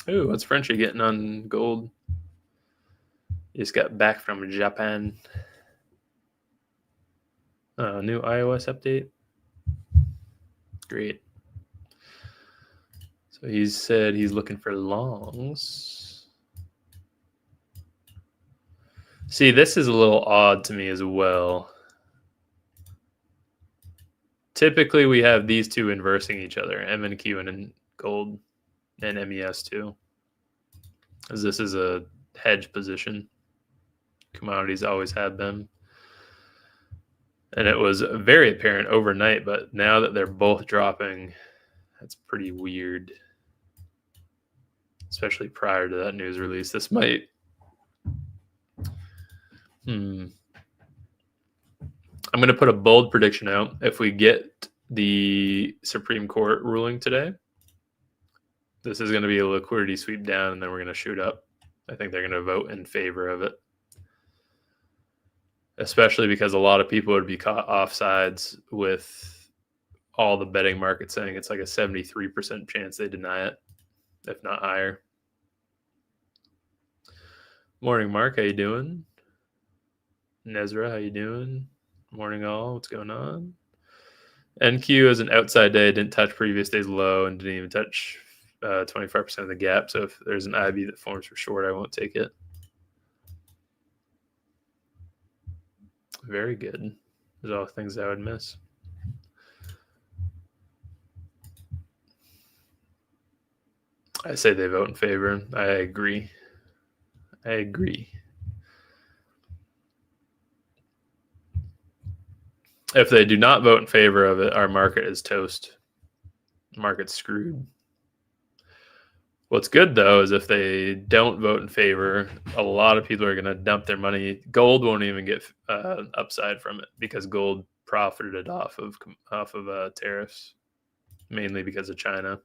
Ooh, what's Frenchie getting on gold? He just got back from Japan. New iOS update. Great. So he said he's looking for longs. See, this is a little odd to me as well. Typically, we have these two inversing each other, MNQ and gold, and MES too, as this is a hedge position. Commodities always have them. And it was very apparent overnight, but now that they're both dropping, that's pretty weird, especially prior to that news release. This might... I'm going to put a bold prediction out. If we get the Supreme Court ruling today, this is going to be a liquidity sweep down, and then we're going to shoot up. I think they're going to vote in favor of it, especially because a lot of people would be caught offsides with all the betting market saying it's like a 73% chance they deny it, if not higher. Morning, Mark. How you doing? Nezra, how you doing? Morning, all. What's going on? NQ is an outside day, didn't touch previous day's low, and didn't even touch 25% of the gap. So if there's an IB that forms for short, I won't take it. Very good. There's all the things I would miss. I say they vote in favor. I agree. If they do not vote in favor of it, our market is toast. Market's screwed. What's good, though, is if they don't vote in favor, a lot of people are going to dump their money. Gold won't even get upside from it because gold profited off of tariffs, mainly because of China.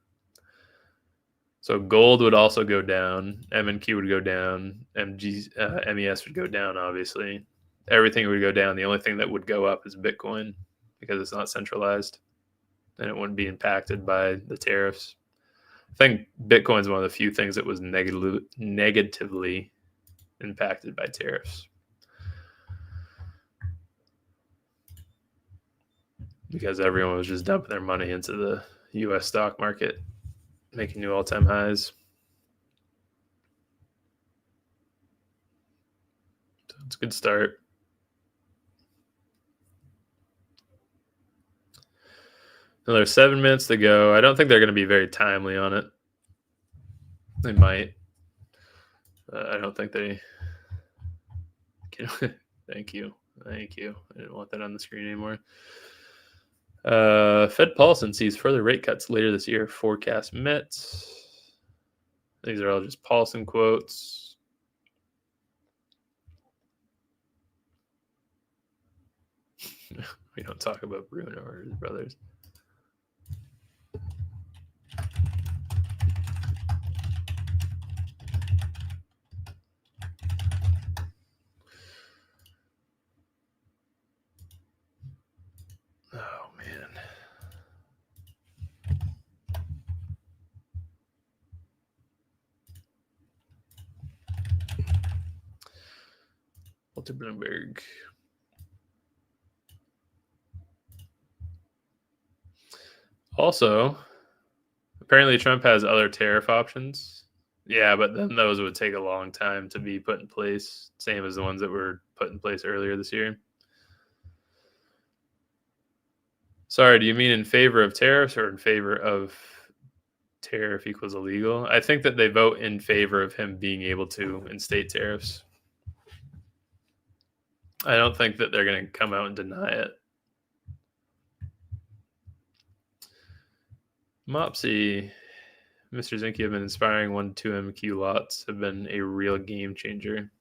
So gold would also go down. MNQ would go down. MES would go down, obviously. Everything would go down. The only thing that would go up is Bitcoin because it's not centralized and it wouldn't be impacted by the tariffs. I think Bitcoin is one of the few things that was negatively impacted by tariffs because everyone was just dumping their money into the U.S. stock market, making new all-time highs. So it's a good start. Another 7 minutes to go. I don't think they're going to be very timely on it. They might. I don't think they can. Thank you. Thank you. I didn't want that on the screen anymore. Fed Paulson sees further rate cuts later this year. Forecast met. These are all just Paulson quotes. We don't talk about Bruno or his brothers. Oh, man. Walter Bloomberg. Also, apparently Trump has other tariff options. Yeah, but then those would take a long time to be put in place, same as the ones that were put in place earlier this year. Sorry, do you mean in favor of tariffs or in favor of tariff equals illegal? I think that they vote in favor of him being able to instate tariffs. I don't think that they're going to come out and deny it. Mopsy, Mr. Zinc, have been inspiring 1-2 MQ lots, have been a real game changer.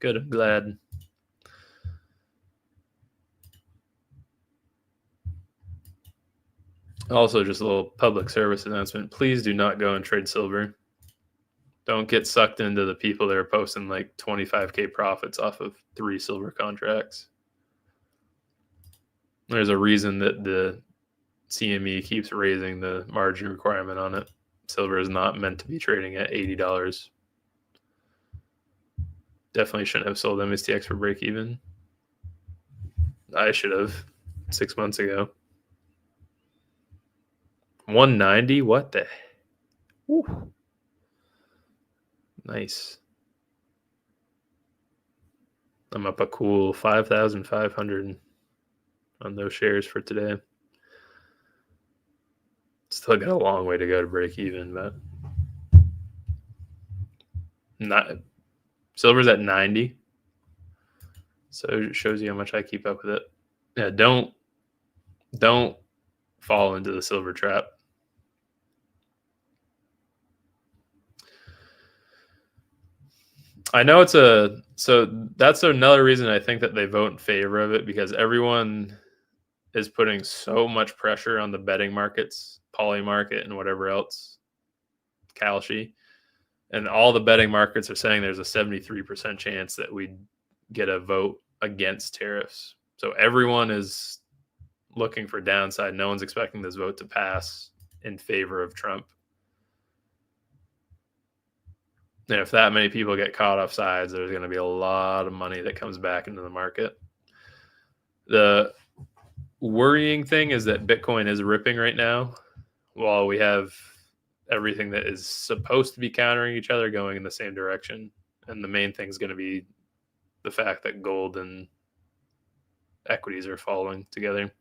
Good, I'm glad. Also, just a little public service announcement. Please do not go and trade silver. Don't get sucked into the people that are posting like 25K profits off of 3 silver contracts. There's a reason that the CME keeps raising the margin requirement on it. Silver is not meant to be trading at $80. Definitely shouldn't have sold MSTX for break even. I should have 6 months ago. 190? What the? Woo. Nice. I'm up a cool 5,500 on those shares for today. Still got a long way to go to break even, but not silver's at 90. So it shows you how much I keep up with it. Yeah, don't fall into the silver trap. I know so that's another reason I think that they vote in favor of it, because everyone is putting so much pressure on the betting markets, poly market and whatever else, Kalshi, and all the betting markets are saying there's a 73% chance that we'd get a vote against tariffs. So everyone is looking for downside. No one's expecting this vote to pass in favor of Trump. And if that many people get caught off sides, there's going to be a lot of money that comes back into the market. The worrying thing is that Bitcoin is ripping right now, while we have everything that is supposed to be countering each other going in the same direction. And the main thing is going to be the fact that gold and equities are falling together.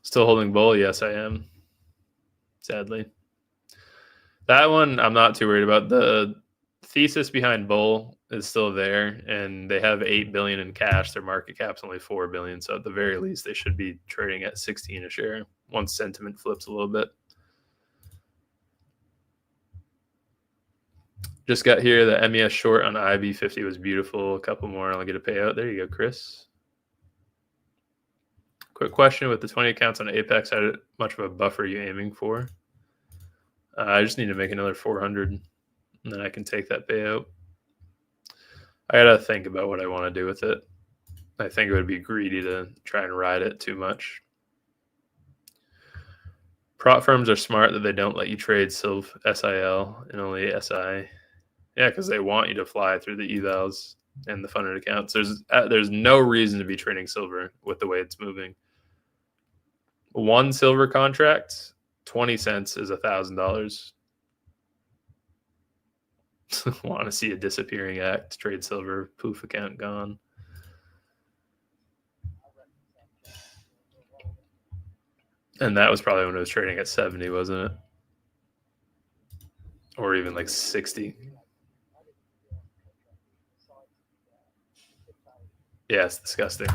Still holding bull? Yes, I am. Sadly. That one I'm not too worried about. The thesis behind bull is still there, and they have $8 billion in cash. Their market cap's only $4 billion, so at the very least, they should be trading at 16 a share once sentiment flips a little bit. Just got here. The MES short on IB50 was beautiful. A couple more, and I'll get a payout. There you go, Chris. Quick question: with the 20 accounts on Apex, how much of a buffer are you aiming for? I just need to make another 400, and then I can take that payout. I gotta think about what I want to do with it. I think it would be greedy to try and ride it too much. Prop firms are smart that they don't let you trade SIL and only SI. Yeah, because they want you to fly through the evals and the funded accounts. There's no reason to be trading silver with the way it's moving. One silver contract, 20 cents is $1,000. Want to see a disappearing act? Trade silver, poof, account gone. And that was probably when it was trading at 70, wasn't it? Or even like 60. Yeah, it's disgusting.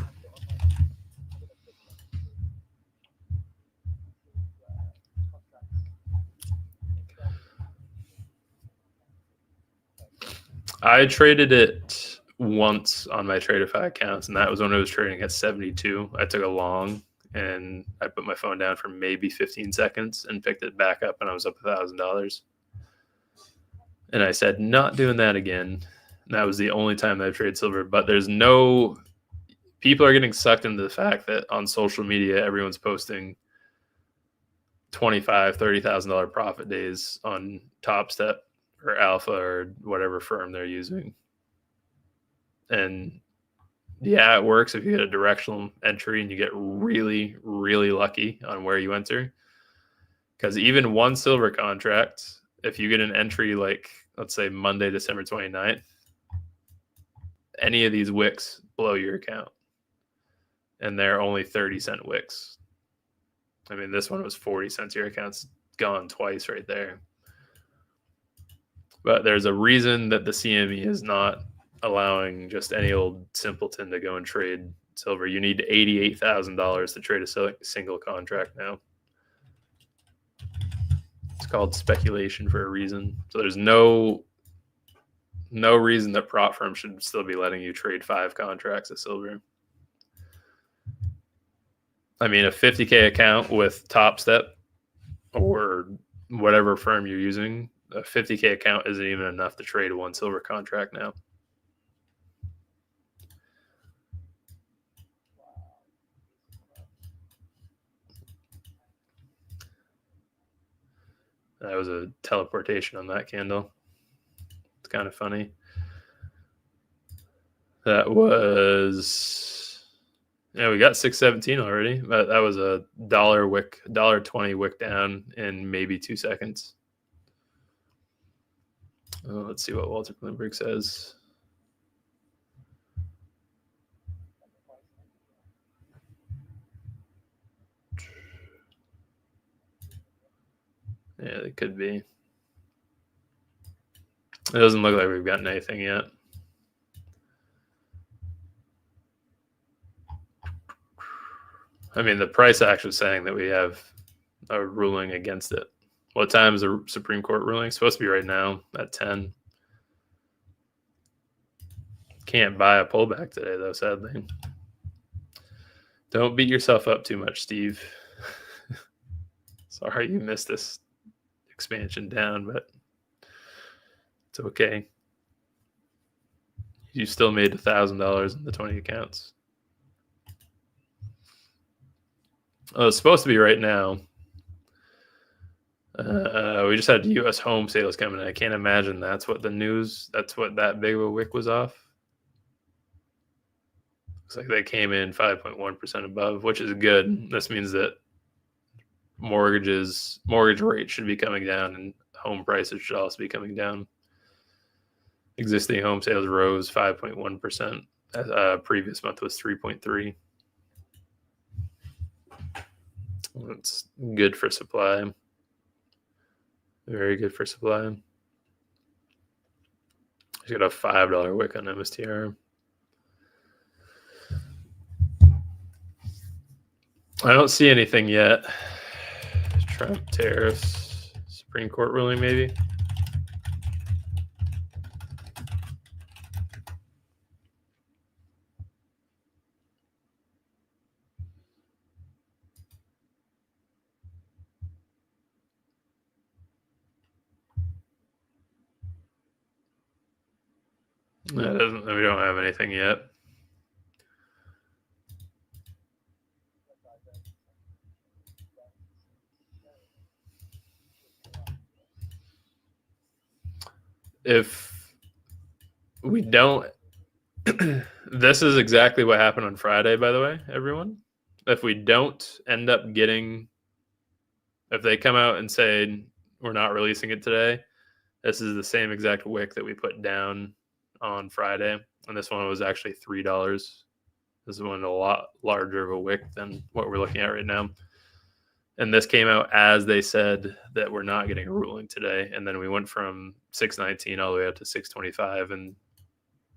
I traded it once on my Tradeify accounts, and that was when it was trading at 72. I took a long, and I put my phone down for maybe 15 seconds and picked it back up, and I was up $1,000. And I said, not doing that again. And that was the only time I've traded silver. But there's no people are getting sucked into the fact that on social media everyone's posting $25,000, $30,000 profit days on Top Step or Alpha or whatever firm they're using. And yeah, it works if you get a directional entry and you get really, really lucky on where you enter. Because even one silver contract, if you get an entry like, let's say Monday, December 29th, any of these wicks blow your account. And they're only 30-cent wicks. I mean, this one was 40 cents. Your account's gone twice right there. But there's a reason that the CME is not allowing just any old simpleton to go and trade silver. You need $88,000 to trade a single contract now. It's called speculation for a reason. So there's no reason that prop firms should still be letting you trade 5 contracts of silver. I mean, a 50K account with Top Step or whatever firm you're using, a 50K account isn't even enough to trade one silver contract now. That was a teleportation on that candle. It's kind of funny. That was, yeah, we got 617 already. But that was a $1 wick, $1.20 wick down in maybe 2 seconds. Let's see what Walter Bloomberg says. Yeah, it could be. It doesn't look like we've gotten anything yet. I mean, the price action is saying that we have a ruling against it. What time is the Supreme Court ruling? It's supposed to be right now at 10. Can't buy a pullback today, though, sadly. Don't beat yourself up too much, Steve. Sorry you missed this expansion down, but it's okay. You still made $1,000 in the 20 accounts. Oh, it's supposed to be right now. We just had U.S. home sales coming in. I can't imagine that's what that big of a wick was off. Looks like they came in 5.1% above, which is good. This means that mortgage rates should be coming down and home prices should also be coming down. Existing home sales rose 5.1%. Previous month was 3.3%. That's good for supply. Very good for supply. He's got a $5 wick on MSTR. I don't see anything yet. Trump tariffs, Supreme Court ruling, maybe. We don't have anything yet. If we don't, this is exactly what happened on Friday, by the way, everyone. If we don't end up getting, if they come out and say we're not releasing it today, this is the same exact wick that we put down on Friday. And this one was actually $3. This one a lot larger of a wick than what we're looking at right now. And this came out as they said that we're not getting a ruling today. And then we went from 619 all the way up to 625 in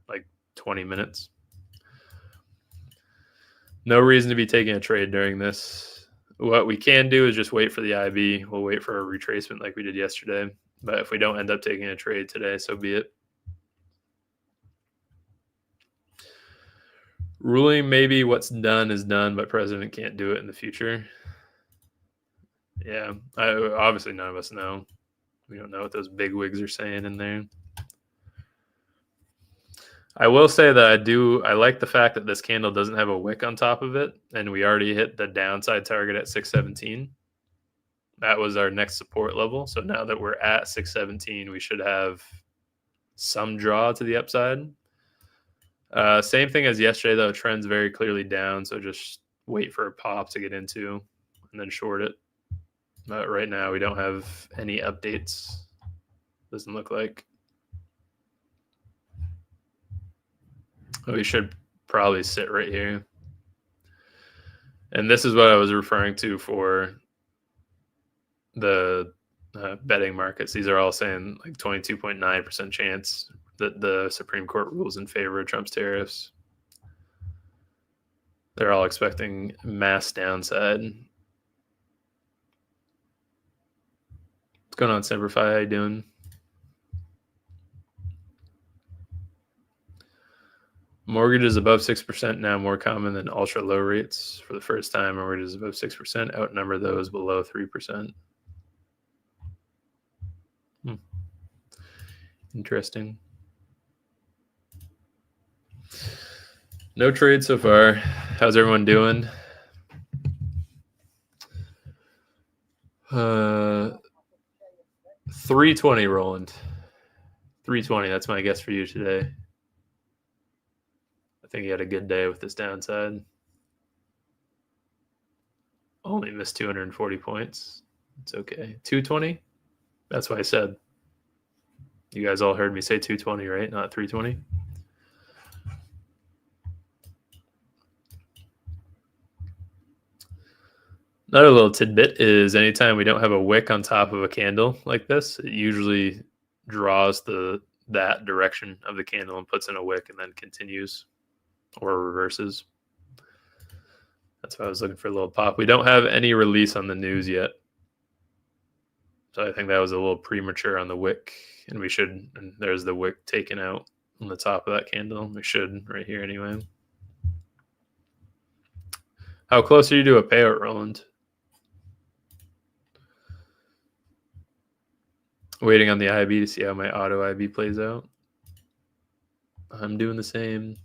like 20 minutes. No reason to be taking a trade during this. What we can do is just wait for the IB. We'll wait for a retracement like we did yesterday. But if we don't end up taking a trade today, so be it. Ruling maybe what's done is done, but president can't do it in the future. Yeah, obviously none of us know. We don't know what those big wigs are saying in there. I will say that I like the fact that this candle doesn't have a wick on top of it, and we already hit the downside target at 617. That was our next support level. So now that we're at 617, we should have some draw to the upside. Same thing as yesterday, though. Trend's very clearly down, so just wait for a pop to get into and then short it. But right now, we don't have any updates. Doesn't look like. We should probably sit right here. And this is what I was referring to for the betting markets. These are all saying like 22.9% chance that the Supreme Court rules in favor of Trump's tariffs. They're all expecting mass downside. What's going on, Semperfi? How you doing? Mortgages above 6% now more common than ultra low rates. For the first time, mortgages above 6% outnumber those below 3%. Interesting. No trade so far. How's everyone doing? 320, Roland. 320. That's my guess for you today. I think you had a good day with this downside. Only missed 240 points. It's okay. 220? That's what I said. You guys all heard me say 220, right? Not 320? Another little tidbit is anytime we don't have a wick on top of a candle like this, it usually draws that direction of the candle and puts in a wick and then continues or reverses. That's why I was looking for a little pop. We don't have any release on the news yet. So I think that was a little premature on the wick. And we should, and there's the wick taken out on the top of that candle. We should right here anyway. How close are you to a payout, Roland? Waiting on the IB to see how my auto IB plays out. I'm doing the same.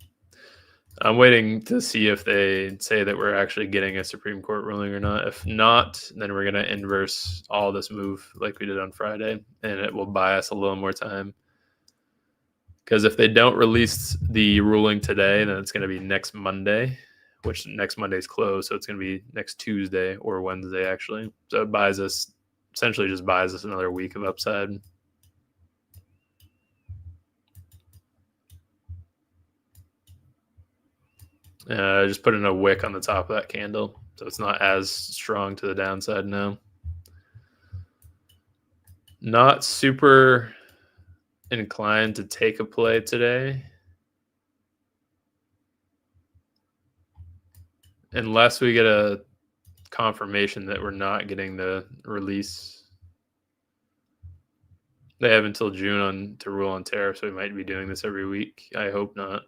I'm waiting to see if they say that we're actually getting a Supreme Court ruling or not. If not, then we're going to inverse all this move like we did on Friday, and it will buy us a little more time. Because if they don't release the ruling today, then it's going to be next Monday, which next Monday's closed, so it's going to be next Tuesday or Wednesday, actually. So it buys us, essentially just buys us another week of upside. Just put in a wick on the top of that candle, so it's not as strong to the downside now. Not super inclined to take a play today, unless we get a confirmation that we're not getting the release. They have until June to rule on tariffs, so we might be doing this every week. I hope not.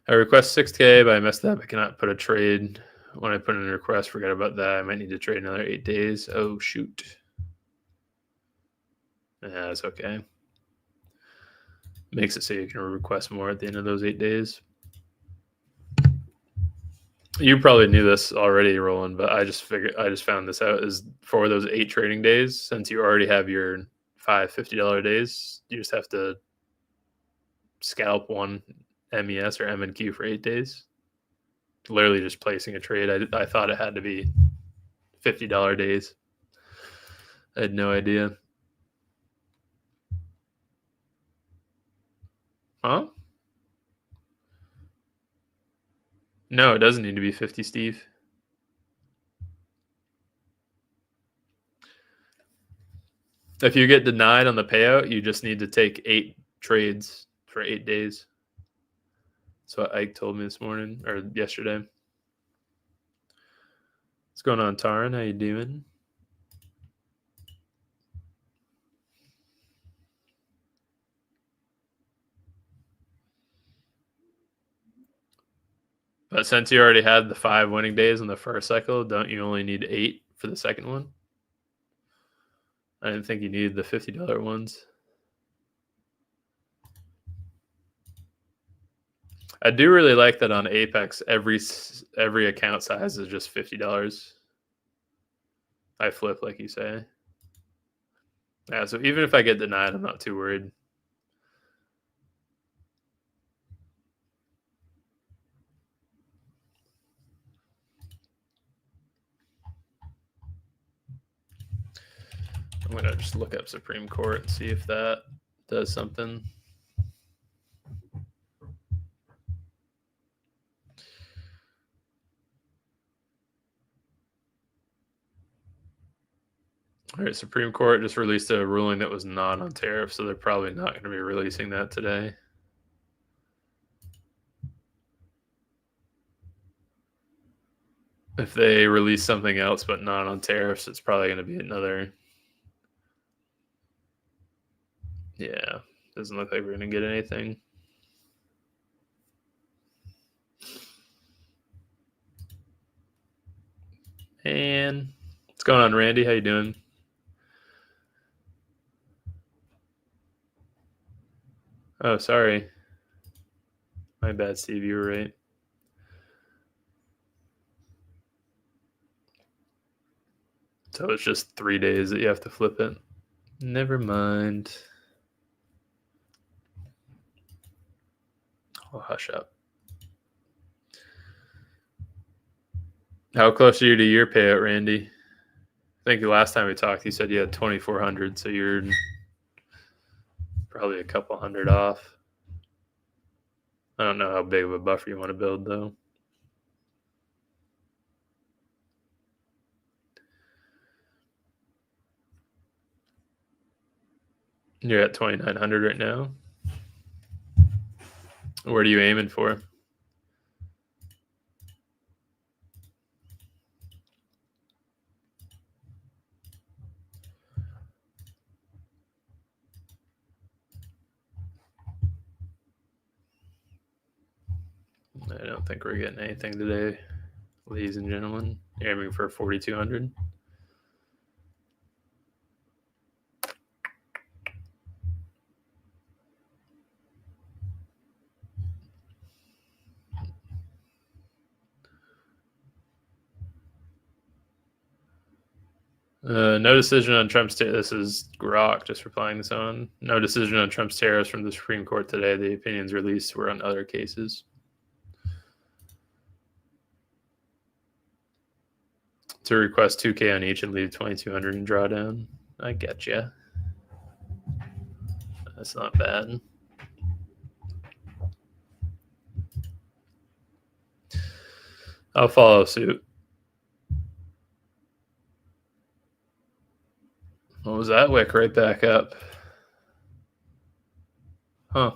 I request 6K, but I messed up. I cannot put a trade. When I put in a request, forgot about that. I might need to trade another 8 days. Oh, shoot. Yeah, that's okay. Makes it so you can request more at the end of those 8 days. You probably knew this already, Roland, but I just found this out is for those 8 trading days, since you already have your 5 $50 days, you just have to scalp one MES or MNQ for 8 days. Literally just placing a trade. I thought it had to be $50 days. I had no idea. Huh? No, it doesn't need to be 50, Steve. If you get denied on the payout, you just need to take 8 trades for 8 days. That's what Ike told me this morning or yesterday. What's going on, Taryn? How you doing? But since you already had the 5 winning days in the first cycle, don't you only need 8 for the second one? I didn't think you needed the $50 ones. I do really like that on Apex, every account size is just $50. I flip, like you say. Yeah, so even if I get denied, I'm not too worried. I'm going to just look up Supreme Court and see if that does something. All right, Supreme Court just released a ruling that was not on tariff, so they're probably not going to be releasing that today. If they release something else but not on tariffs, it's probably going to be another. Yeah, doesn't look like we're going to get anything. And what's going on, Randy? How you doing? Oh, sorry. My bad, Steve. You were right. So it's just 3 days that you have to flip it. Never mind. I'll hush up. How close are you to your payout, Randy? I think the last time we talked, you said you had 2,400, so you're probably a couple hundred off. I don't know how big of a buffer you want to build, though. You're at 2,900 right now. What are you aiming for? I don't think we're getting anything today, ladies and gentlemen. You're aiming for 4,200. No decision on Trump's this is Grok just replying this on. No decision on Trump's tariffs from the Supreme Court today. The opinions released were on other cases. To request 2K on each and leave 2,200 in drawdown. I get you. That's not bad. I'll follow suit. What was that wick right back up? Huh.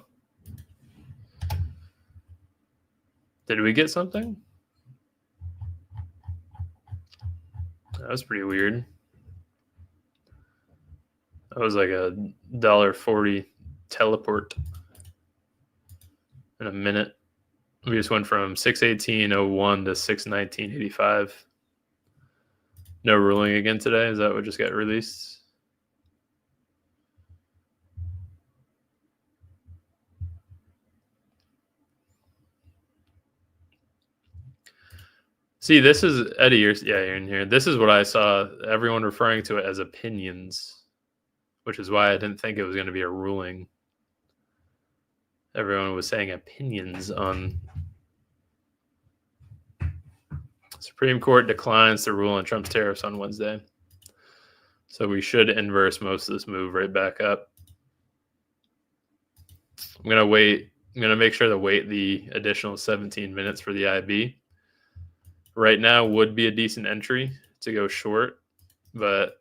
Did we get something? That was pretty weird. That was like a $1.40 teleport in a minute. We just went from 618.01 to 619.85. No ruling again today. Is that what just got released? See, this is Eddie. You're in here. This is what I saw. Everyone referring to it as opinions, which is why I didn't think it was going to be a ruling. Everyone was saying opinions on. Supreme Court declines to rule on Trump's tariffs on Wednesday. So we should inverse most of this move right back up. I'm going to wait. I'm going to make sure to wait the additional 17 minutes for the IB. Right now would be a decent entry to go short, but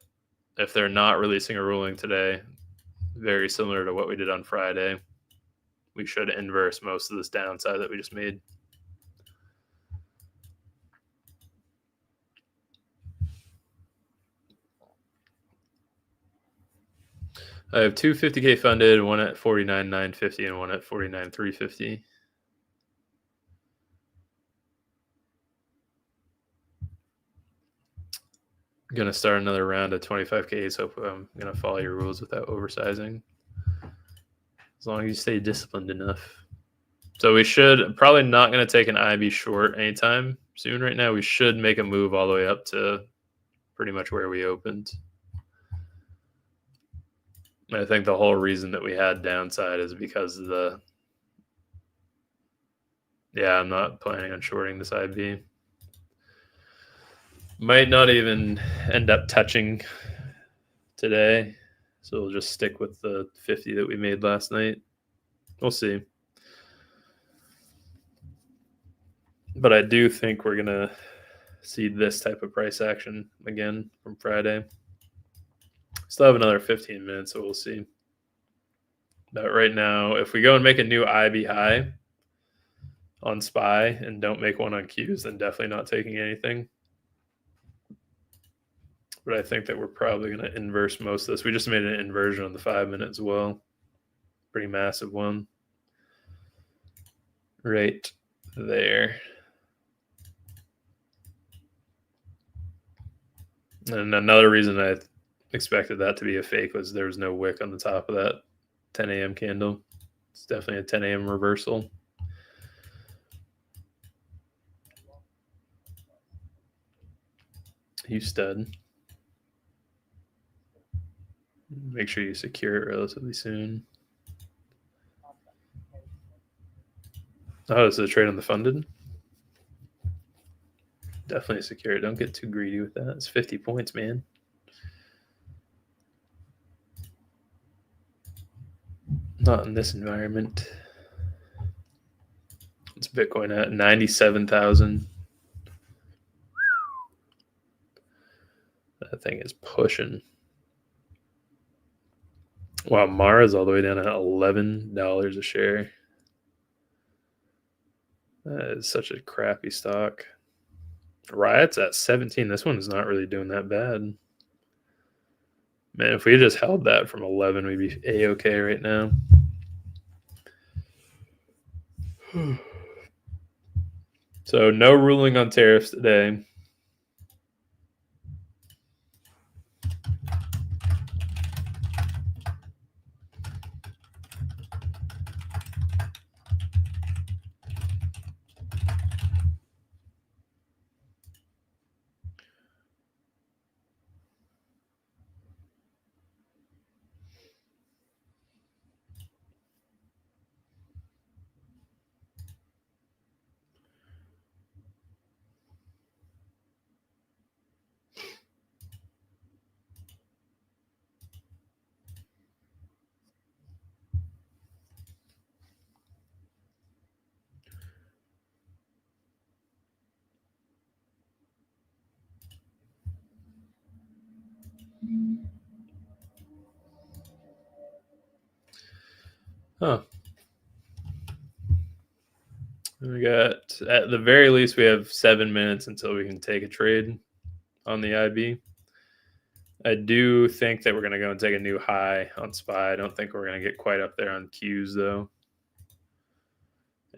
if they're not releasing a ruling today, very similar to what we did on Friday, we should inverse most of this downside that we just made. I have two 50K funded, one at 49,950 and one at 49,350. Gonna start another round of 25Ks. Hope I'm gonna follow your rules without oversizing. As long as you stay disciplined enough. So we should probably not gonna take an IB short anytime soon. Right now, we should make a move all the way up to pretty much where we opened. I think the whole reason that we had downside is because of the. Yeah, I'm not planning on shorting this IB. Might not even end up touching today. So we'll just stick with the 50 that we made last night. We'll see. But I do think we're going to see this type of price action again from Friday. Still have another 15 minutes, so we'll see. But right now, if we go and make a new IB high on SPY and don't make one on Qs, then definitely not taking anything. But I think that we're probably going to inverse most of this. We just made an inversion on the 5 minute as well. Pretty massive one. Right there. And another reason I expected that to be a fake was there was no wick on the top of that 10 a.m. candle. It's definitely a 10 a.m. reversal. You stud. Make sure you secure it relatively soon. Oh, is it a trade on the funded? Definitely secure it. Don't get too greedy with that. It's 50 points, man. Not in this environment. It's Bitcoin at 97,000. That thing is pushing. Wow, Mara's all the way down at $11 a share. That is such a crappy stock. Riot's at 17. This one's not really doing that bad. Man, if we just held that from 11, we'd be A-okay right now. So no ruling on tariffs today. Huh. We got, at the very least, we have 7 minutes until we can take a trade on the IB. I do think that we're going to go and take a new high on SPY. I don't think we're going to get quite up there on Qs, though.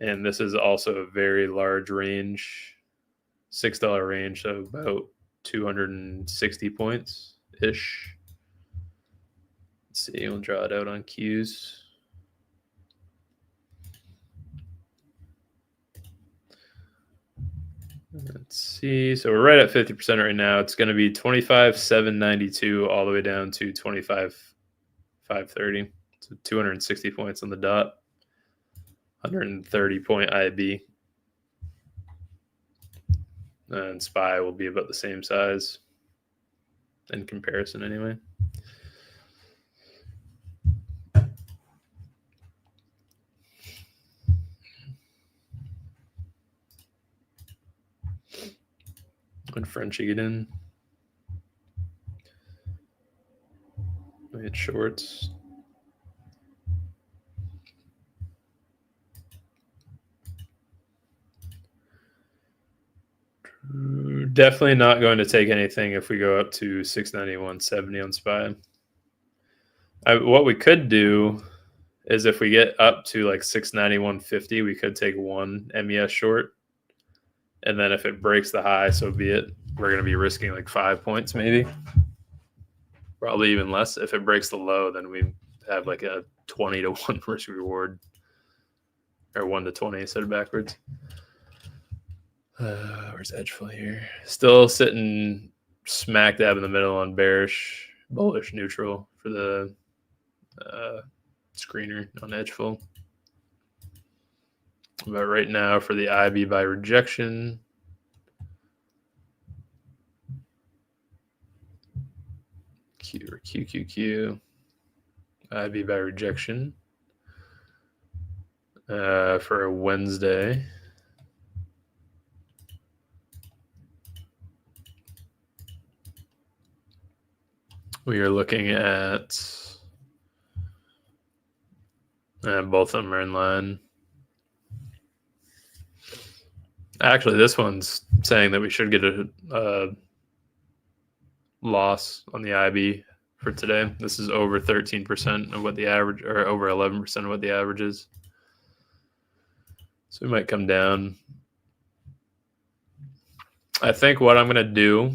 And this is also a very large range, $6 range, so about 260 points-ish. Let's see, we'll draw it out on Qs. Let's see. So we're right at 50% right now. It's going to be 25,792 all the way down to 25,530. So 260 points on the dot. 130 point IB. And SPY will be about the same size in comparison anyway. When Frenchie get in. We hit shorts. Definitely not going to take anything if we go up to 691.70 on SPY. What we could do is if we get up to like 691.50, we could take one MES short. And then if it breaks the high, so be it. We're going to be risking like 5 points maybe. Probably even less. If it breaks the low, then we have like a 20 to 1 risk reward. Or 1 to 20 set it backwards. Where's edgeful here? Still sitting smack dab in the middle on bearish, bullish, neutral for the screener on edgeful. But right now for the IB by rejection, QQQ, IB by rejection for a Wednesday. We are looking at both of them are in line. Actually, this one's saying that we should get a loss on the IB for today. This is over 13% of what the average, or over 11% of what the average is. So we might come down. I think what I'm going to do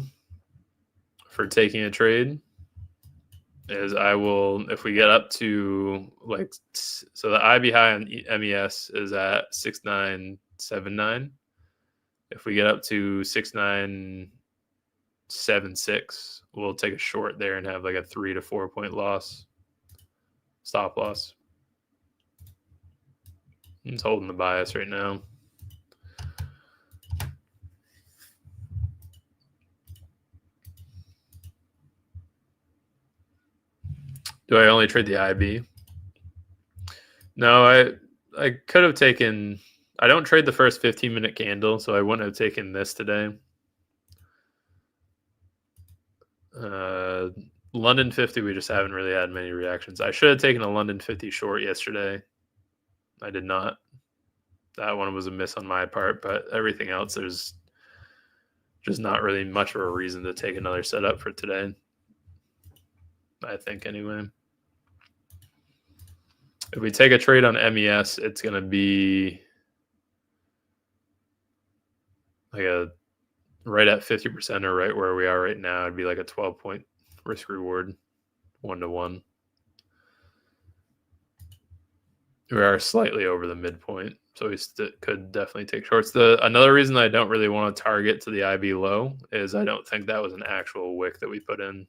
for taking a trade is I will, if we get up to like, so the IB high on MES is at 6979. If we get up to 6976, we'll take a short there and have like a 3 to 4 point loss, stop loss. It's holding the bias right now. Do I only trade the IB? No, I could have taken, I don't trade the first 15-minute candle, so I wouldn't have taken this today. London 50, we just haven't really had many reactions. I should have taken a London 50 short yesterday. I did not. That one was a miss on my part, but everything else, there's just not really much of a reason to take another setup for today. I think anyway. If we take a trade on MES, it's going to be like a right at 50% or right where we are right now. It'd be like a 12-point risk reward, 1-to-1. We are slightly over the midpoint, so we could definitely take shorts. Another reason I don't really want to target to the IB low is I don't think that was an actual wick that we put in.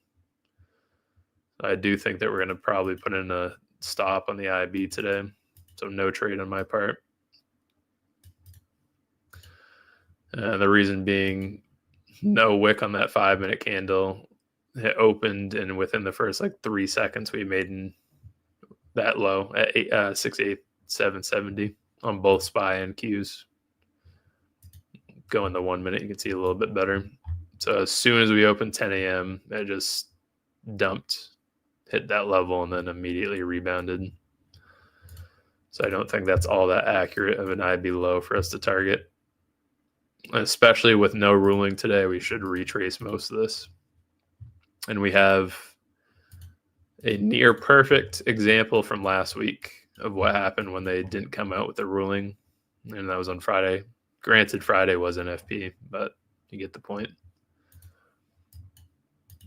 I do think that we're going to probably put in a stop on the IB today, so no trade on my part. The reason being no wick on that 5-minute candle. It opened, and within the first like 3 seconds, we made in that low at 68770 on both SPY and Qs. Go in the 1 minute, you can see a little bit better. So as soon as we opened 10 a.m., it just dumped, hit that level, and then immediately rebounded. So I don't think that's all that accurate of an IB low for us to target. Especially with no ruling today, we should retrace most of this. And we have a near perfect example from last week of what happened when they didn't come out with the ruling. And that was on Friday. Granted, Friday was NFP, but you get the point.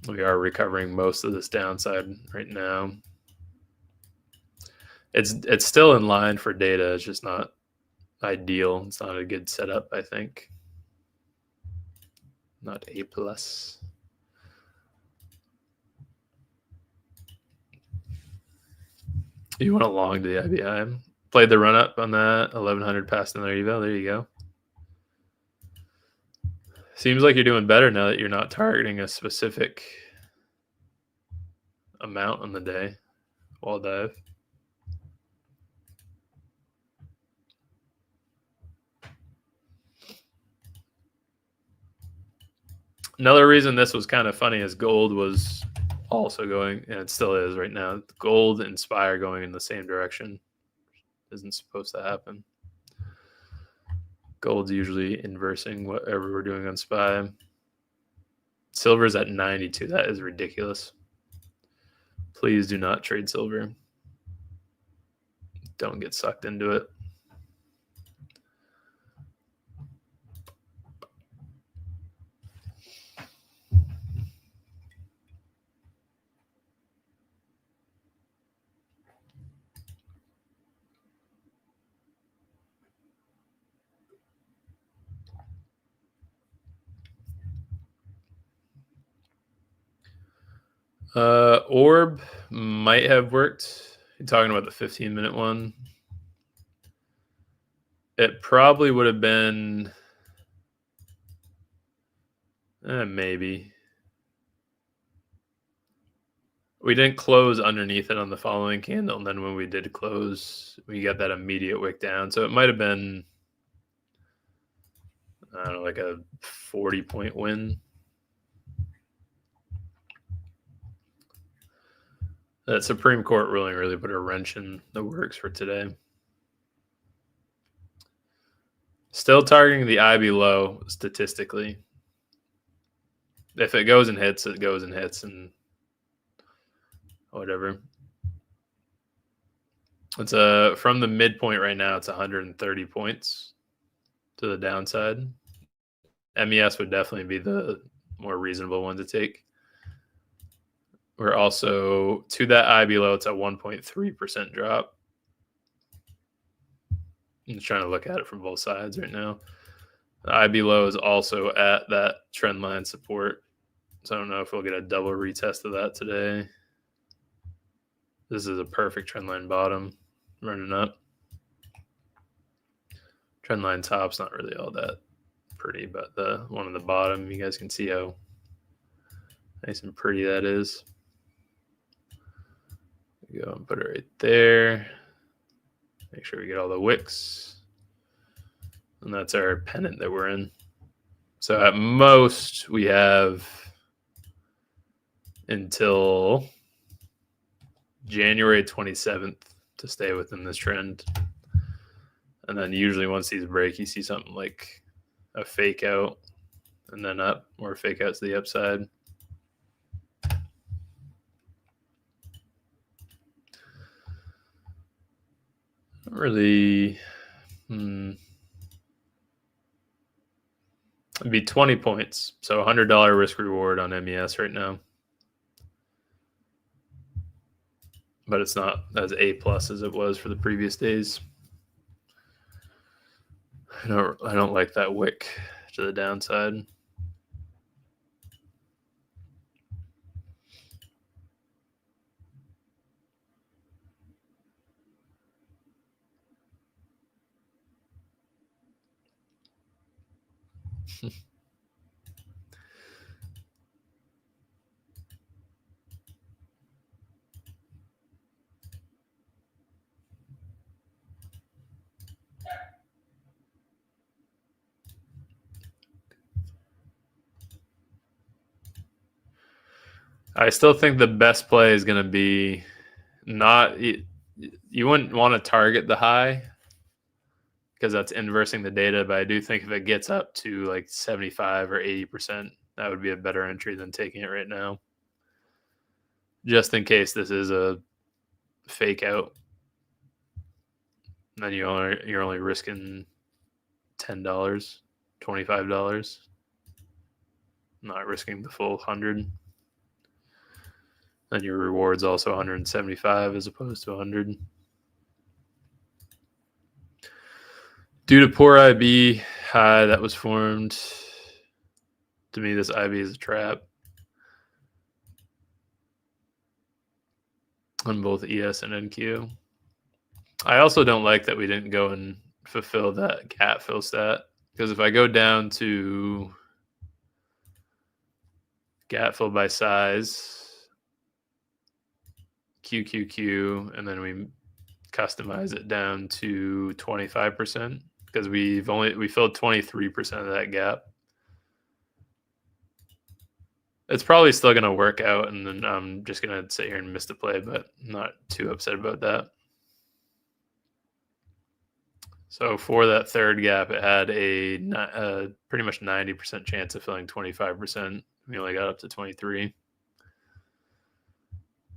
We are recovering most of this downside right now. It's still in line for data. It's just not ideal. It's not a good setup, I think. Not A+. You want a long to the IBI. Played the run up on that 1100 past another eval. There you go. Seems like you're doing better now that you're not targeting a specific amount on the day. Wall dive. Another reason this was kind of funny is gold was also going, and it still is right now. Gold and SPY are going in the same direction. Isn't supposed to happen. Gold's usually inversing whatever we're doing on SPY. Silver's at 92. That is ridiculous. Please do not trade silver. Don't get sucked into it. Orb might have worked. You're talking about the 15-minute one. It probably would have been maybe. We didn't close underneath it on the following candle, and then when we did close, we got that immediate wick down. So it might have been, I don't know, like a 40-point win. That Supreme Court ruling really put a wrench in the works for today. Still targeting the IB low statistically. If it goes and hits, it goes and hits, and whatever. It's from the midpoint right now, it's 130 points to the downside. MES would definitely be the more reasonable one to take. We're also to that IB low, it's a 1.3% drop. I'm just trying to look at it from both sides right now. The IB low is also at that trend line support. So I don't know if we'll get a double retest of that today. This is a perfect trend line bottom running up. Trend line top's not really all that pretty, but the one on the bottom, you guys can see how nice and pretty that is. Go and put it right there. Make sure we get all the wicks. And that's our pennant that we're in. So at most, we have until January 27th to stay within this trend. And then usually once these break, you see something like a fake out and then up, or fake out to the upside. Really, it'd be 20 points. So $100 risk reward on MES right now. But it's not as A+ as it was for the previous days. I don't like that wick to the downside. I still think the best play is going to be not, you wouldn't want to target the high because that's inversing the data. But I do think if it gets up to like 75 or 80%, that would be a better entry than taking it right now. Just in case this is a fake out. Then you're only risking $10, $25. Not risking the full 100. And your reward's also 175 as opposed to 100. Due to poor IB high that was formed, to me this IB is a trap on both ES and NQ. I also don't like that we didn't go and fulfill that gap fill stat, because if I go down to gap fill by size, QQQ, and then we customize it down to 25%, because we filled 23% of that gap. It's probably still going to work out, and then I'm just going to sit here and miss the play, but I'm not too upset about that. So for that third gap, it had a pretty much 90% chance of filling 25%. We only got up to 23.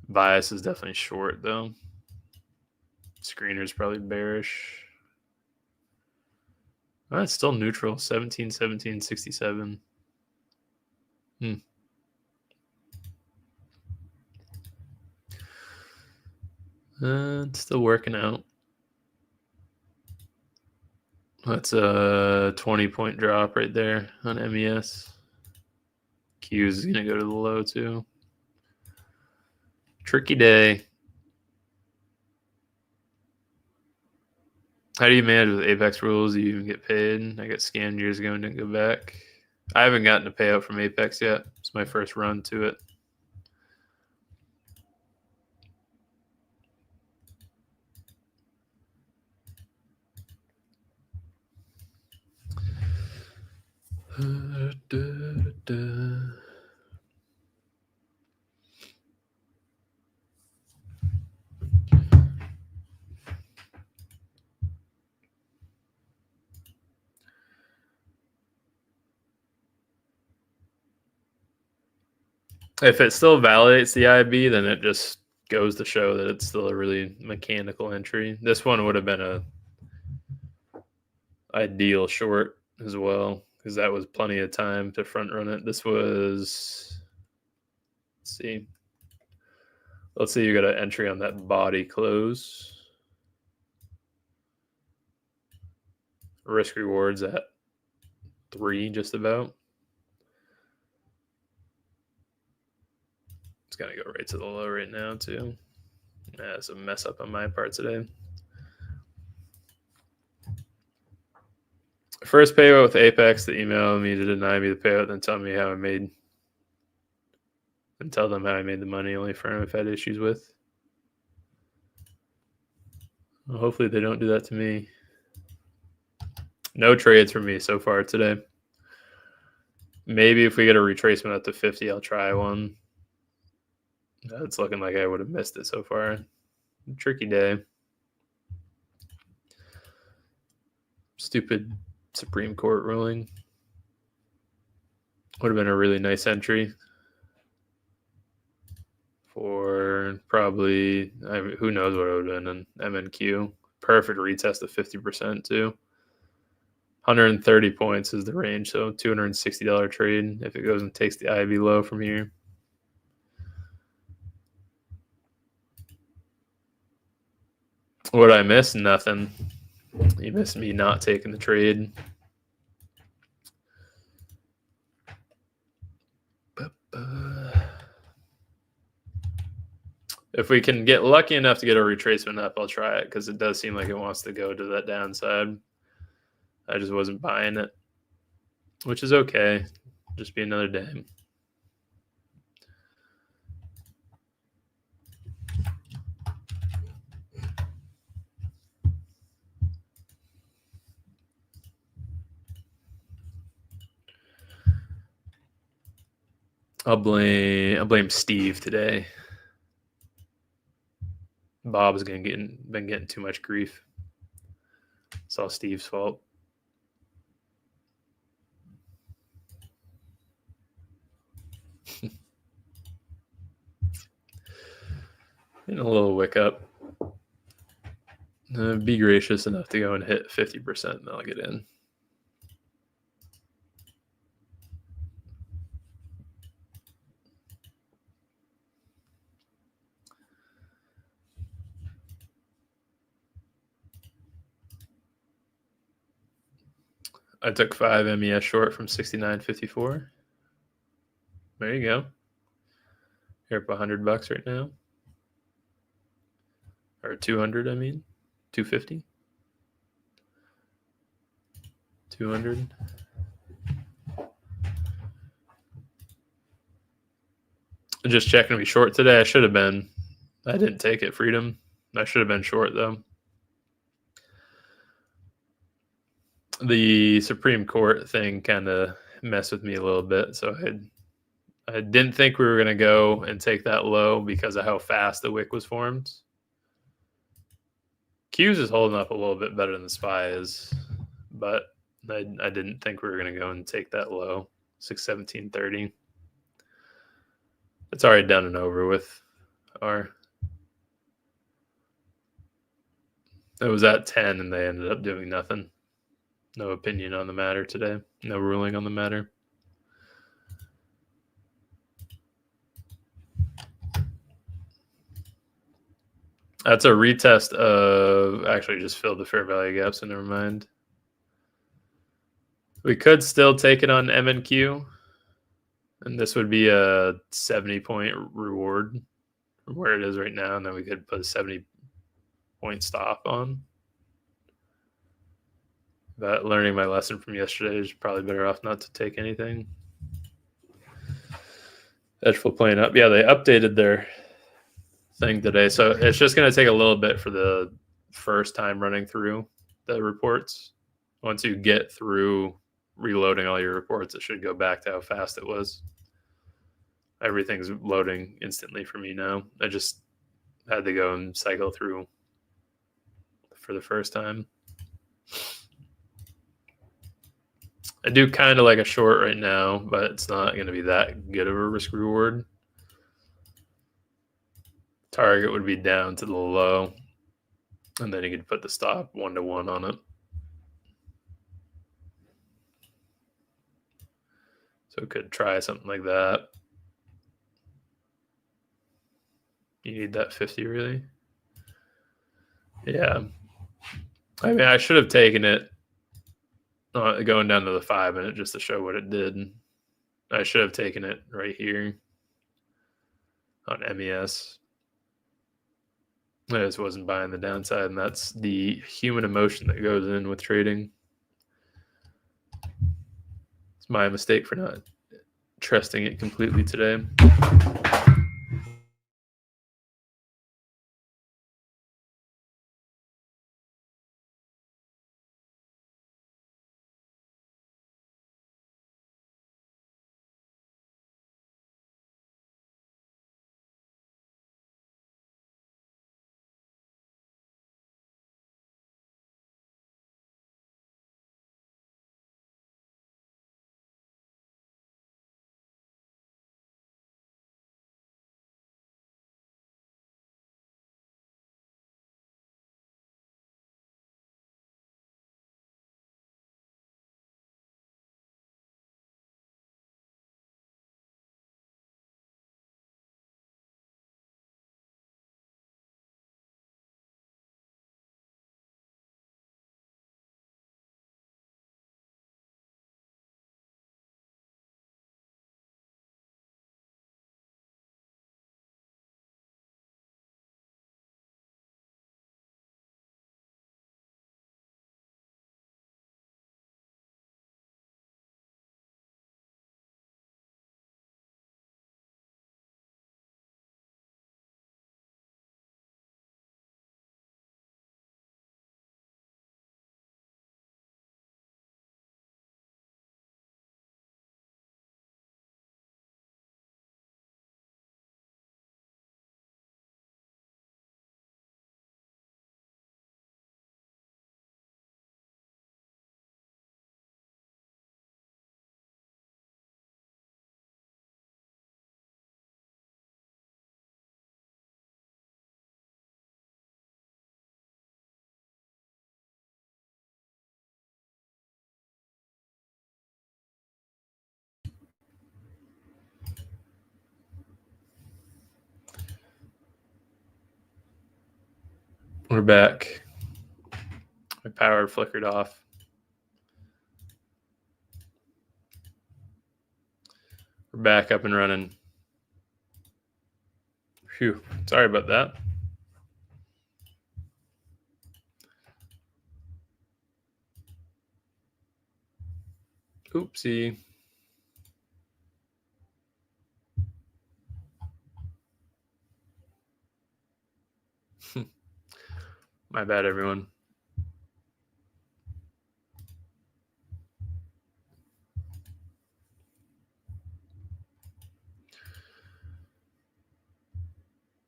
Bias is definitely short though. Screener's probably bearish. Oh, it's still neutral. 17, 17, 67. It's still working out. That's a 20-point drop right there on MES. Q is going to go to the low too. Tricky day. How do you manage with Apex rules? Do you even get paid? I got scammed years ago and didn't go back. I haven't gotten a payout from Apex yet. It's my first run to it. If it still validates the IB, then it just goes to show that it's still a really mechanical entry. This one would have been a ideal short as well, because that was plenty of time to front run it. This was, let's see, you got an entry on that body close. Risk rewards at 3 just about. It's gonna go right to the low right now too. That's a mess up on my part today. First payout with Apex, they emailed me to deny me the payout, then tell me how I made, and tell them how I made the money. Only firm I've had issues with. Well, hopefully they don't do that to me. No trades for me so far today. Maybe if we get a retracement up to 50, I'll try one. It's looking like I would have missed it so far. Tricky day. Stupid Supreme Court ruling. Would have been a really nice entry for probably, who knows what it would have been in MNQ. Perfect retest of 50% too. 130 points is the range, so $260 trade if it goes and takes the IB low from here. What I miss? Nothing. You missed me not taking the trade. If we can get lucky enough to get a retracement up, I'll try it, because it does seem like it wants to go to that downside. I just wasn't buying it, which is okay. Just be another day. I'll blame Steve today. Bob's been getting too much grief. It's all Steve's fault. Getting a little wick up. Be gracious enough to go and hit 50%, and I'll get in. I took 5 MES short from 69.54. There you go. You're up $100 right now. Or 200, I mean. 250. 200. Just checking to be short today. I should have been. I didn't take it, Freedom. I should have been short, though. The Supreme Court thing kind of messed with me a little bit. So I didn't think we were going to go and take that low because of how fast the wick was formed. Q's is holding up a little bit better than the SPY is, but I didn't think we were going to go and take that low, 617.30. It's already done and over with. It was at 10 and they ended up doing nothing. No opinion on the matter today. No ruling on the matter. That's a retest of, actually just filled the fair value gap, so never mind. We could still take it on MNQ, and this would be a 70-point reward from where it is right now, and then we could put a 70-point stop on. But learning my lesson from yesterday is probably better off not to take anything. Edgeful playing up. Yeah, they updated their thing today, so it's just going to take a little bit for the first time running through the reports. Once you get through reloading all your reports, it should go back to how fast it was. Everything's loading instantly for me now. I just had to go and cycle through for the first time. I do kind of like a short right now, but it's not going to be that good of a risk reward. Target would be down to the low, and then you could put the stop 1-to-1 on it. So could try something like that. You need that 50, really? Yeah. I mean, I should have taken it going down to the 5-minute just to show what it did. I should have taken it right here on MES. I just wasn't buying the downside, and that's the human emotion that goes in with trading. It's my mistake for not trusting it completely today. We're back. My power flickered off. We're back up and running. Phew. Sorry about that. Oopsie. My bad, everyone.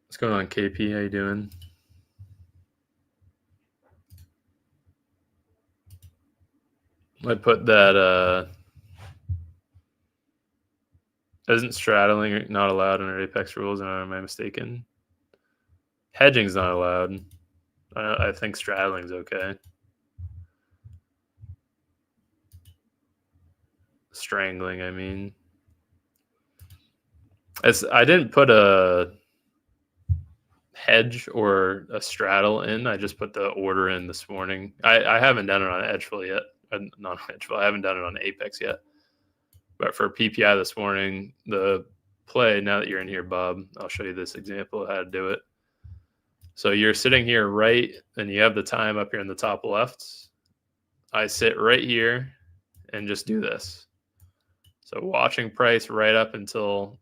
What's going on, KP? How you doing? I put that isn't straddling not allowed under Apex rules, or am I mistaken? Hedging's not allowed. I think straddling's okay. Strangling, I mean. I didn't put a hedge or a straddle in. I just put the order in this morning. I haven't done it on edgeful yet. Not on edgeful. I haven't done it on Apex yet. But for PPI this morning, the play, now that you're in here, Bob, I'll show you this example of how to do it. So you're sitting here right, and you have the time up here in the top left. I sit right here and just do this. So watching price right up until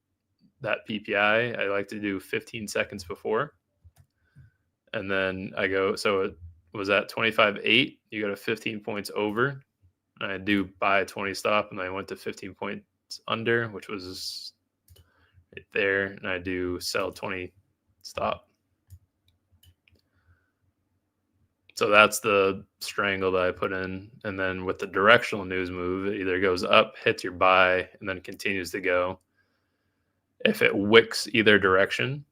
that PPI, I like to do 15 seconds before. And then I go, so it was at 25.8, you go to 15 points over. And I do buy a 20 stop, and I went to 15 points under, which was right there. And I do sell 20 stop. So that's the strangle that I put in. And then with the directional news move, it either goes up, hits your buy, and then continues to go. If it wicks either direction,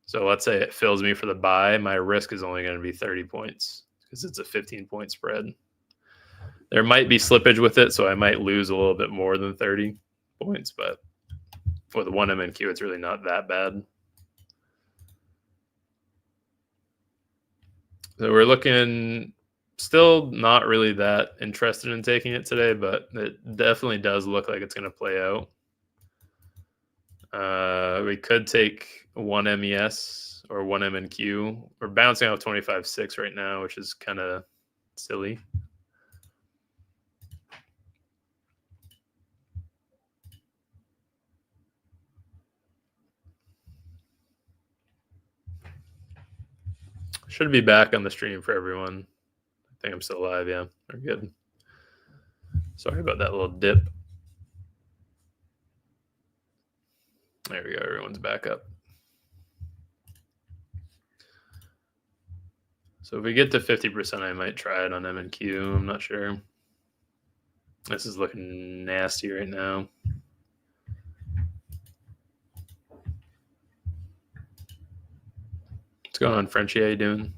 so let's say it fills me for the buy, my risk is only going to be 30 points because it's a 15-point spread. There might be slippage with it, so I might lose a little bit more than 30 points, but for the 1MNQ, it's really not that bad. So we're looking, still not really that interested in taking it today, but it definitely does look like it's going to play out. We could take 1 MES or 1 MNQ. We're bouncing off 25.6 right now, which is kind of silly. Should be back on the stream for everyone. I think I'm still live. Yeah, we're good. Sorry about that little dip. There we go. Everyone's back up. So if we get to 50%, I might try it on MNQ. I'm not sure. This is looking nasty right now. What's going on, Frenchie? How you doing?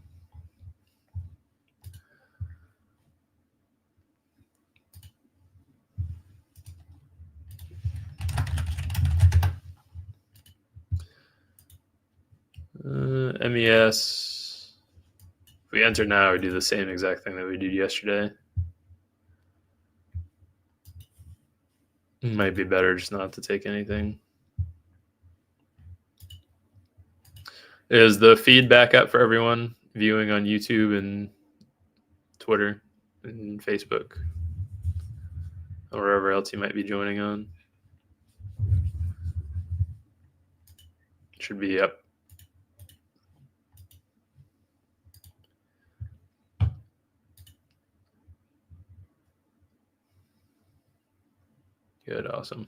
MES. If we enter now, we do the same exact thing that we did yesterday. It might be better just not to take anything. Is the feed back up for everyone viewing on YouTube and Twitter and Facebook or wherever else you might be joining on? Should be up. Good, awesome.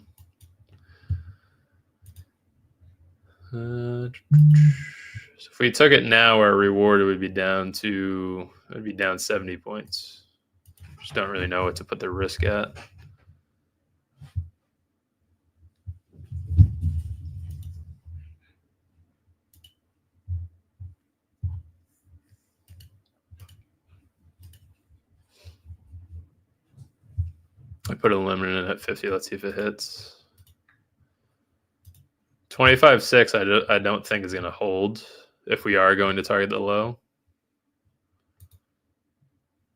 So if we took it now, our reward would be down 70 points. Just don't really know what to put the risk at. I put a limit in at 50. Let's see if it hits. 25.6 I don't think is going to hold if we are going to target the low.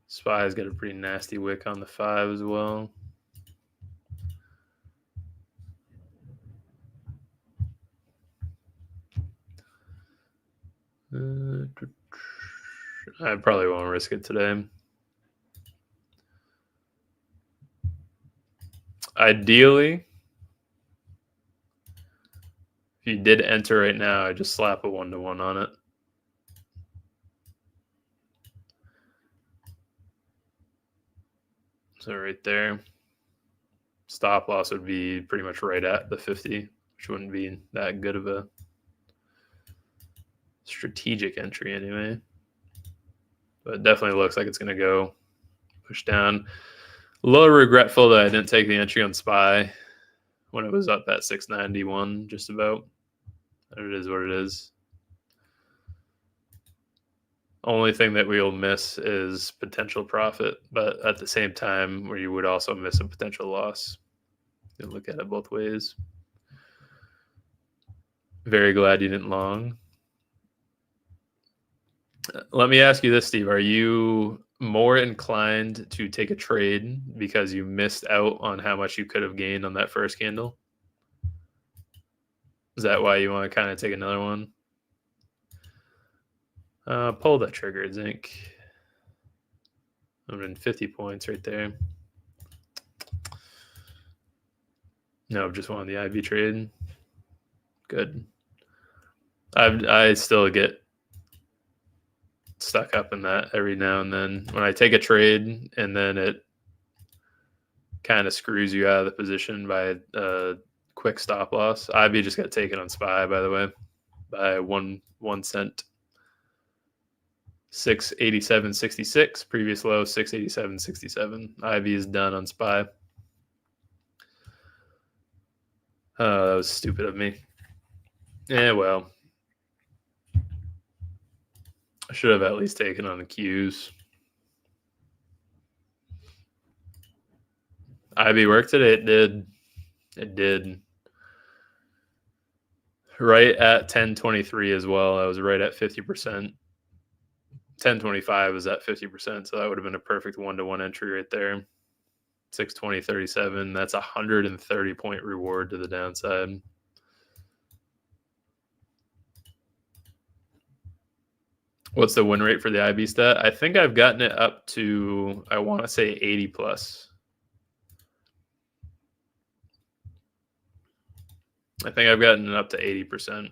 SPY's got a pretty nasty wick on the 5 as well. I probably won't risk it today. Ideally, if you did enter right now, I just slap a 1-to-1 on it. So right there, stop loss would be pretty much right at the 50, which wouldn't be that good of a strategic entry anyway. But it definitely looks like it's going to go push down. A little regretful that I didn't take the entry on SPY when it was up at 691, just about. It is what it is. Only thing that we'll miss is potential profit, but at the same time, where you would also miss a potential loss. You can look at it both ways. Very glad you didn't long. Let me ask you this, Steve. Are you more inclined to take a trade because you missed out on how much you could have gained on that first candle? Is that why you want to kind of take another one? Pull that trigger, Zinc. 150 points right there. No, just wanted the IB trade. Good. I still get stuck up in that every now and then. When I take a trade and then it kind of screws you out of the position by a quick stop loss. IB just got taken on SPY, by the way, by 1 cent. 687.66, previous low 687.67. IB is done on SPY. Oh, that was stupid of me. Yeah, well, I should have at least taken on the Qs. IB worked today. It did. It did. Right at 1023 as well. I was right at 50%. 1025 is at 50%, so that would have been a perfect 1-to-1 entry right there. 620.37. That's a 130 point reward to the downside. What's the win rate for the IB stat? I think I've gotten it up to, I want to say 80 plus. I think I've gotten it up to 80%.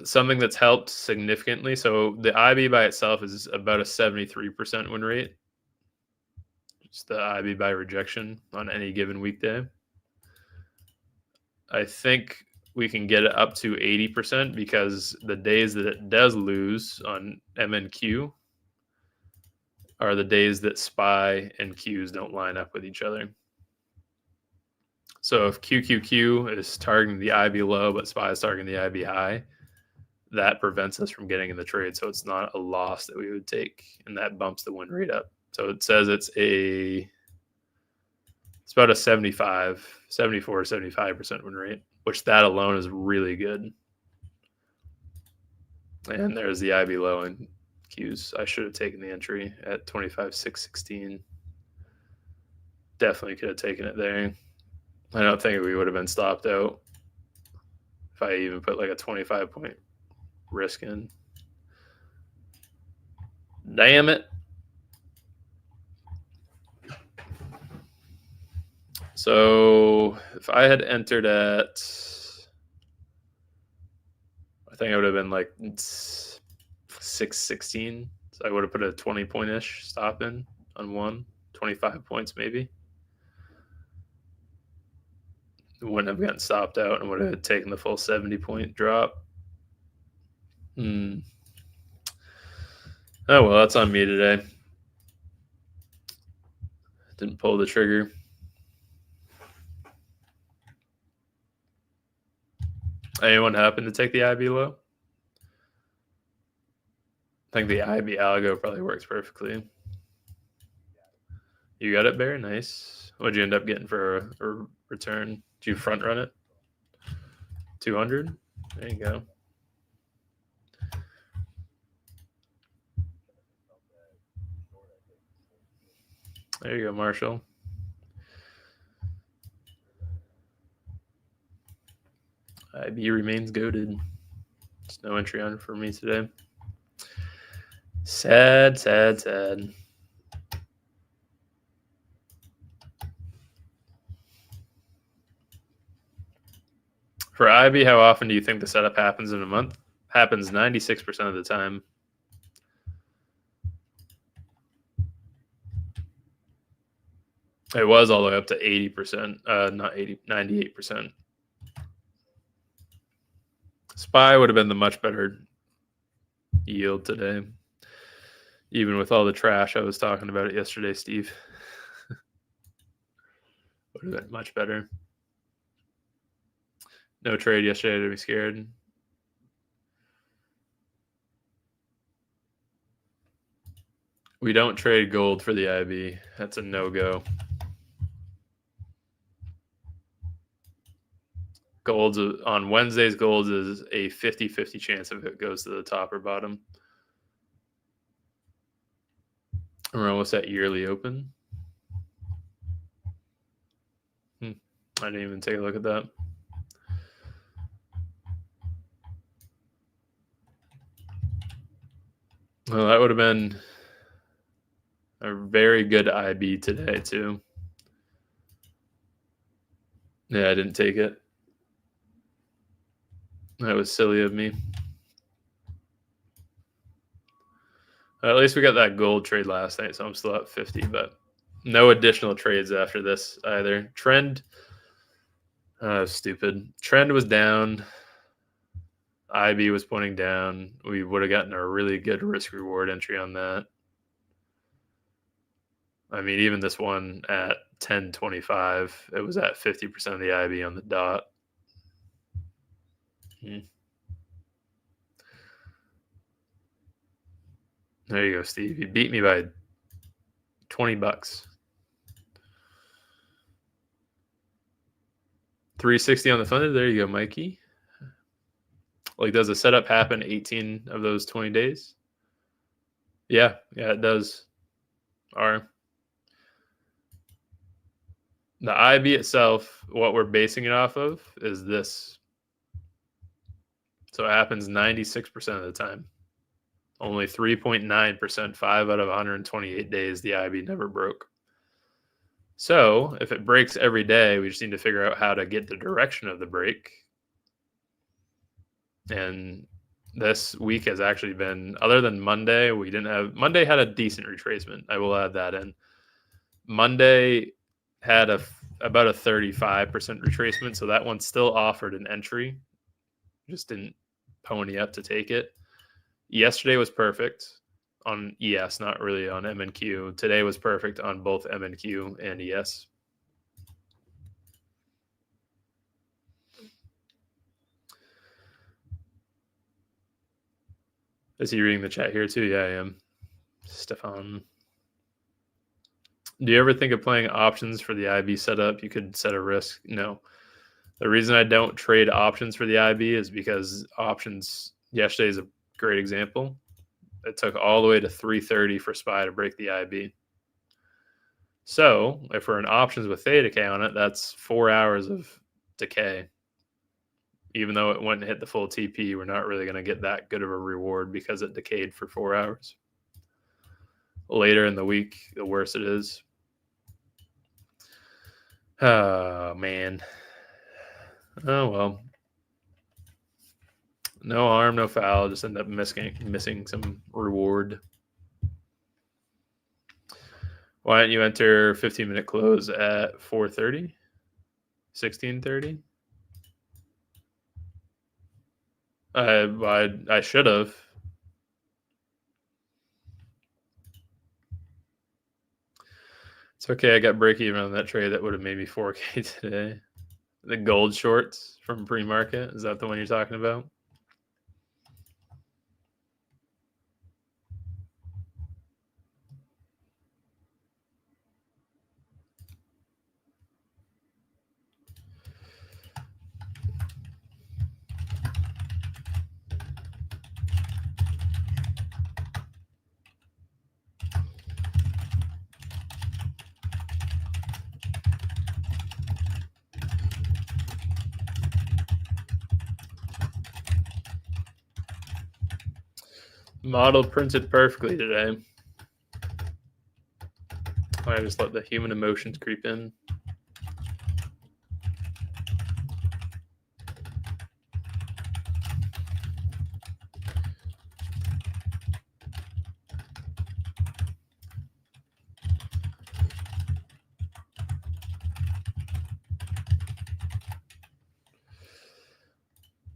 Something that's helped significantly. So the IB by itself is about a 73% win rate. It's the IB by rejection on any given weekday. I think we can get it up to 80% because the days that it does lose on MNQ are the days that SPY and Qs don't line up with each other. So if QQQ is targeting the IB low, but SPY is targeting the IB high, that prevents us from getting in the trade. So it's not a loss that we would take, and that bumps the win rate up. So it says it's about a 74, 75% win rate, which that alone is really good. And there's the IB low and Qs. I should have taken the entry at 25,616. Definitely could have taken it there. I don't think we would have been stopped out if I even put like a 25 point risk in. Damn it. So if I had entered at, I think I would have been like 616. So I would have put a 20 point-ish stop in on one, 25 points maybe. Wouldn't have gotten stopped out and would have taken the full 70 point drop. Oh, well, that's on me today. Didn't pull the trigger. Anyone happen to take the IB low? I think the IB algo probably works perfectly. You got it, Bear? Nice. What'd you end up getting for a return? Did you front run it? 200? There you go. There you go, Marshall. IB remains goated. There's no entry on for me today. Sad, sad, sad. For IB, how often do you think the setup happens in a month? Happens 96% of the time. It was all the way up to 80%, not 80, 98%. SPY would have been the much better yield today. Even with all the trash I was talking about it yesterday, Steve. Would have been much better. No trade yesterday to be scared. We don't trade gold for the IB. That's a no-go. Gold's on Wednesdays, gold is a 50-50 chance if it goes to the top or bottom. We're almost at yearly open. I didn't even take a look at that. Well, that would have been a very good IB today, too. Yeah, I didn't take it. That was silly of me. At least we got that gold trade last night, so I'm still at 50, but no additional trades after this either. Trend, stupid. Trend was down. IB was pointing down. We would have gotten a really good risk-reward entry on that. I mean, even this one at 10.25, it was at 50% of the IB on the dot. There you go, Steve. You beat me by $20. 360 on the funded. There you go, Mikey. Like, does the setup happen 18 of those 20 days? Yeah, it does. The IB itself, what we're basing it off of is this. So it happens 96% of the time. Only 3.9%, 5 out of 128 days, the IB never broke. So if it breaks every day, we just need to figure out how to get the direction of the break. And this week has actually been, other than Monday, Monday had a decent retracement. I will add that in. Monday had about a 35% retracement, so that one still offered an entry. Just didn't pony up to take it. Yesterday was perfect on ES, not really on MNQ. Today was perfect on both MNQ and ES. Is he reading the chat here too? Yeah, I am. Stefan. Do you ever think of playing options for the IB setup? You could set a risk. No. The reason I don't trade options for the IB is because options, yesterday is a great example. It took all the way to 330 for SPY to break the IB. So if we're in options with theta decay on it, that's 4 hours of decay. Even though it went and hit the full TP, we're not really going to get that good of a reward because it decayed for 4 hours. Later in the week, the worse it is. Oh, man. Oh, well. No harm, no foul. Just end up missing some reward. Why don't you enter 15-minute close at 4:30? 16:30? I should have. It's okay. I got break even on that trade. That would have made me 4K today. The gold shorts from pre-market. Is that the one you're talking about? Model printed perfectly today. I just let the human emotions creep in.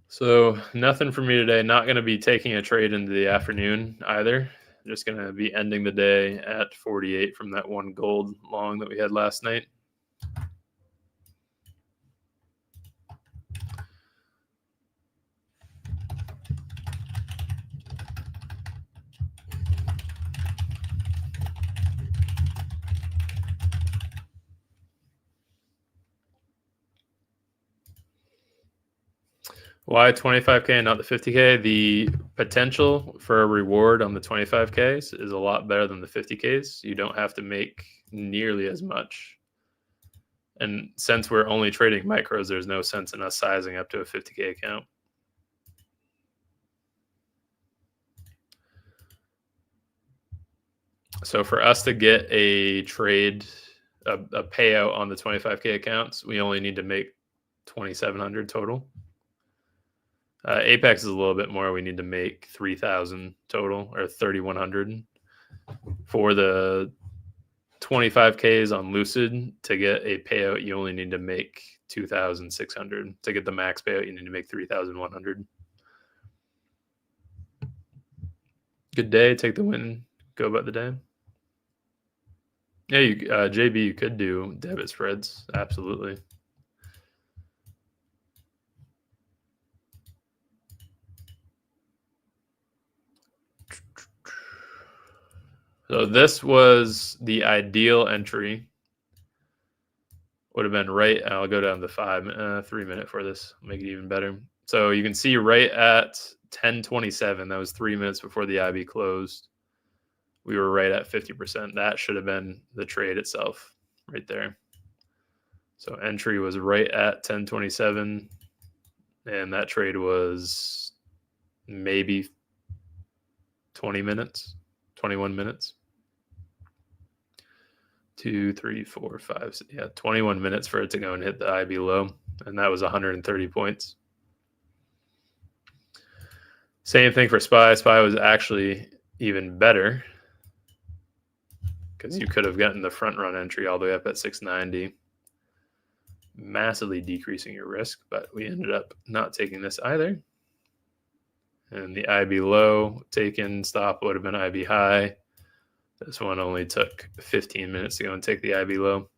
So nothing for me today. Not going to be taking a trade into the afternoon either. Just going to be ending the day at 48 from that one gold long that we had last night. Why 25K and not the 50K? The potential for a reward on the 25Ks is a lot better than the 50Ks. You don't have to make nearly as much. And since we're only trading micros, there's no sense in us sizing up to a 50K account. So for us to get a trade, a payout on the 25K accounts, we only need to make 2,700 total. Apex is a little bit more. We need to make 3,000 total, or 3,100. For the 25Ks on Lucid, to get a payout, you only need to make 2,600. To get the max payout, you need to make 3,100. Good day. Take the win. Go about the day. Yeah, JB, you could do debit spreads. Absolutely. So this was the ideal entry. Would have been right. I'll go down to 3 minute for this. Make it even better. So you can see right at 10:27. That was 3 minutes before the IB closed. We were right at 50%. That should have been the trade itself right there. So entry was right at 10:27, and that trade was maybe 20 minutes, 21 minutes. 2, 3, 4, 5, 6, 21 minutes for it to go and hit the IB low, and that was 130 points. Same thing for SPY. SPY was actually even better because you could have gotten the front run entry all the way up at 690, massively decreasing your risk, but we ended up not taking this either. And the IB low taken stop would have been IB high. This one only took 15 minutes to go and take the IB low.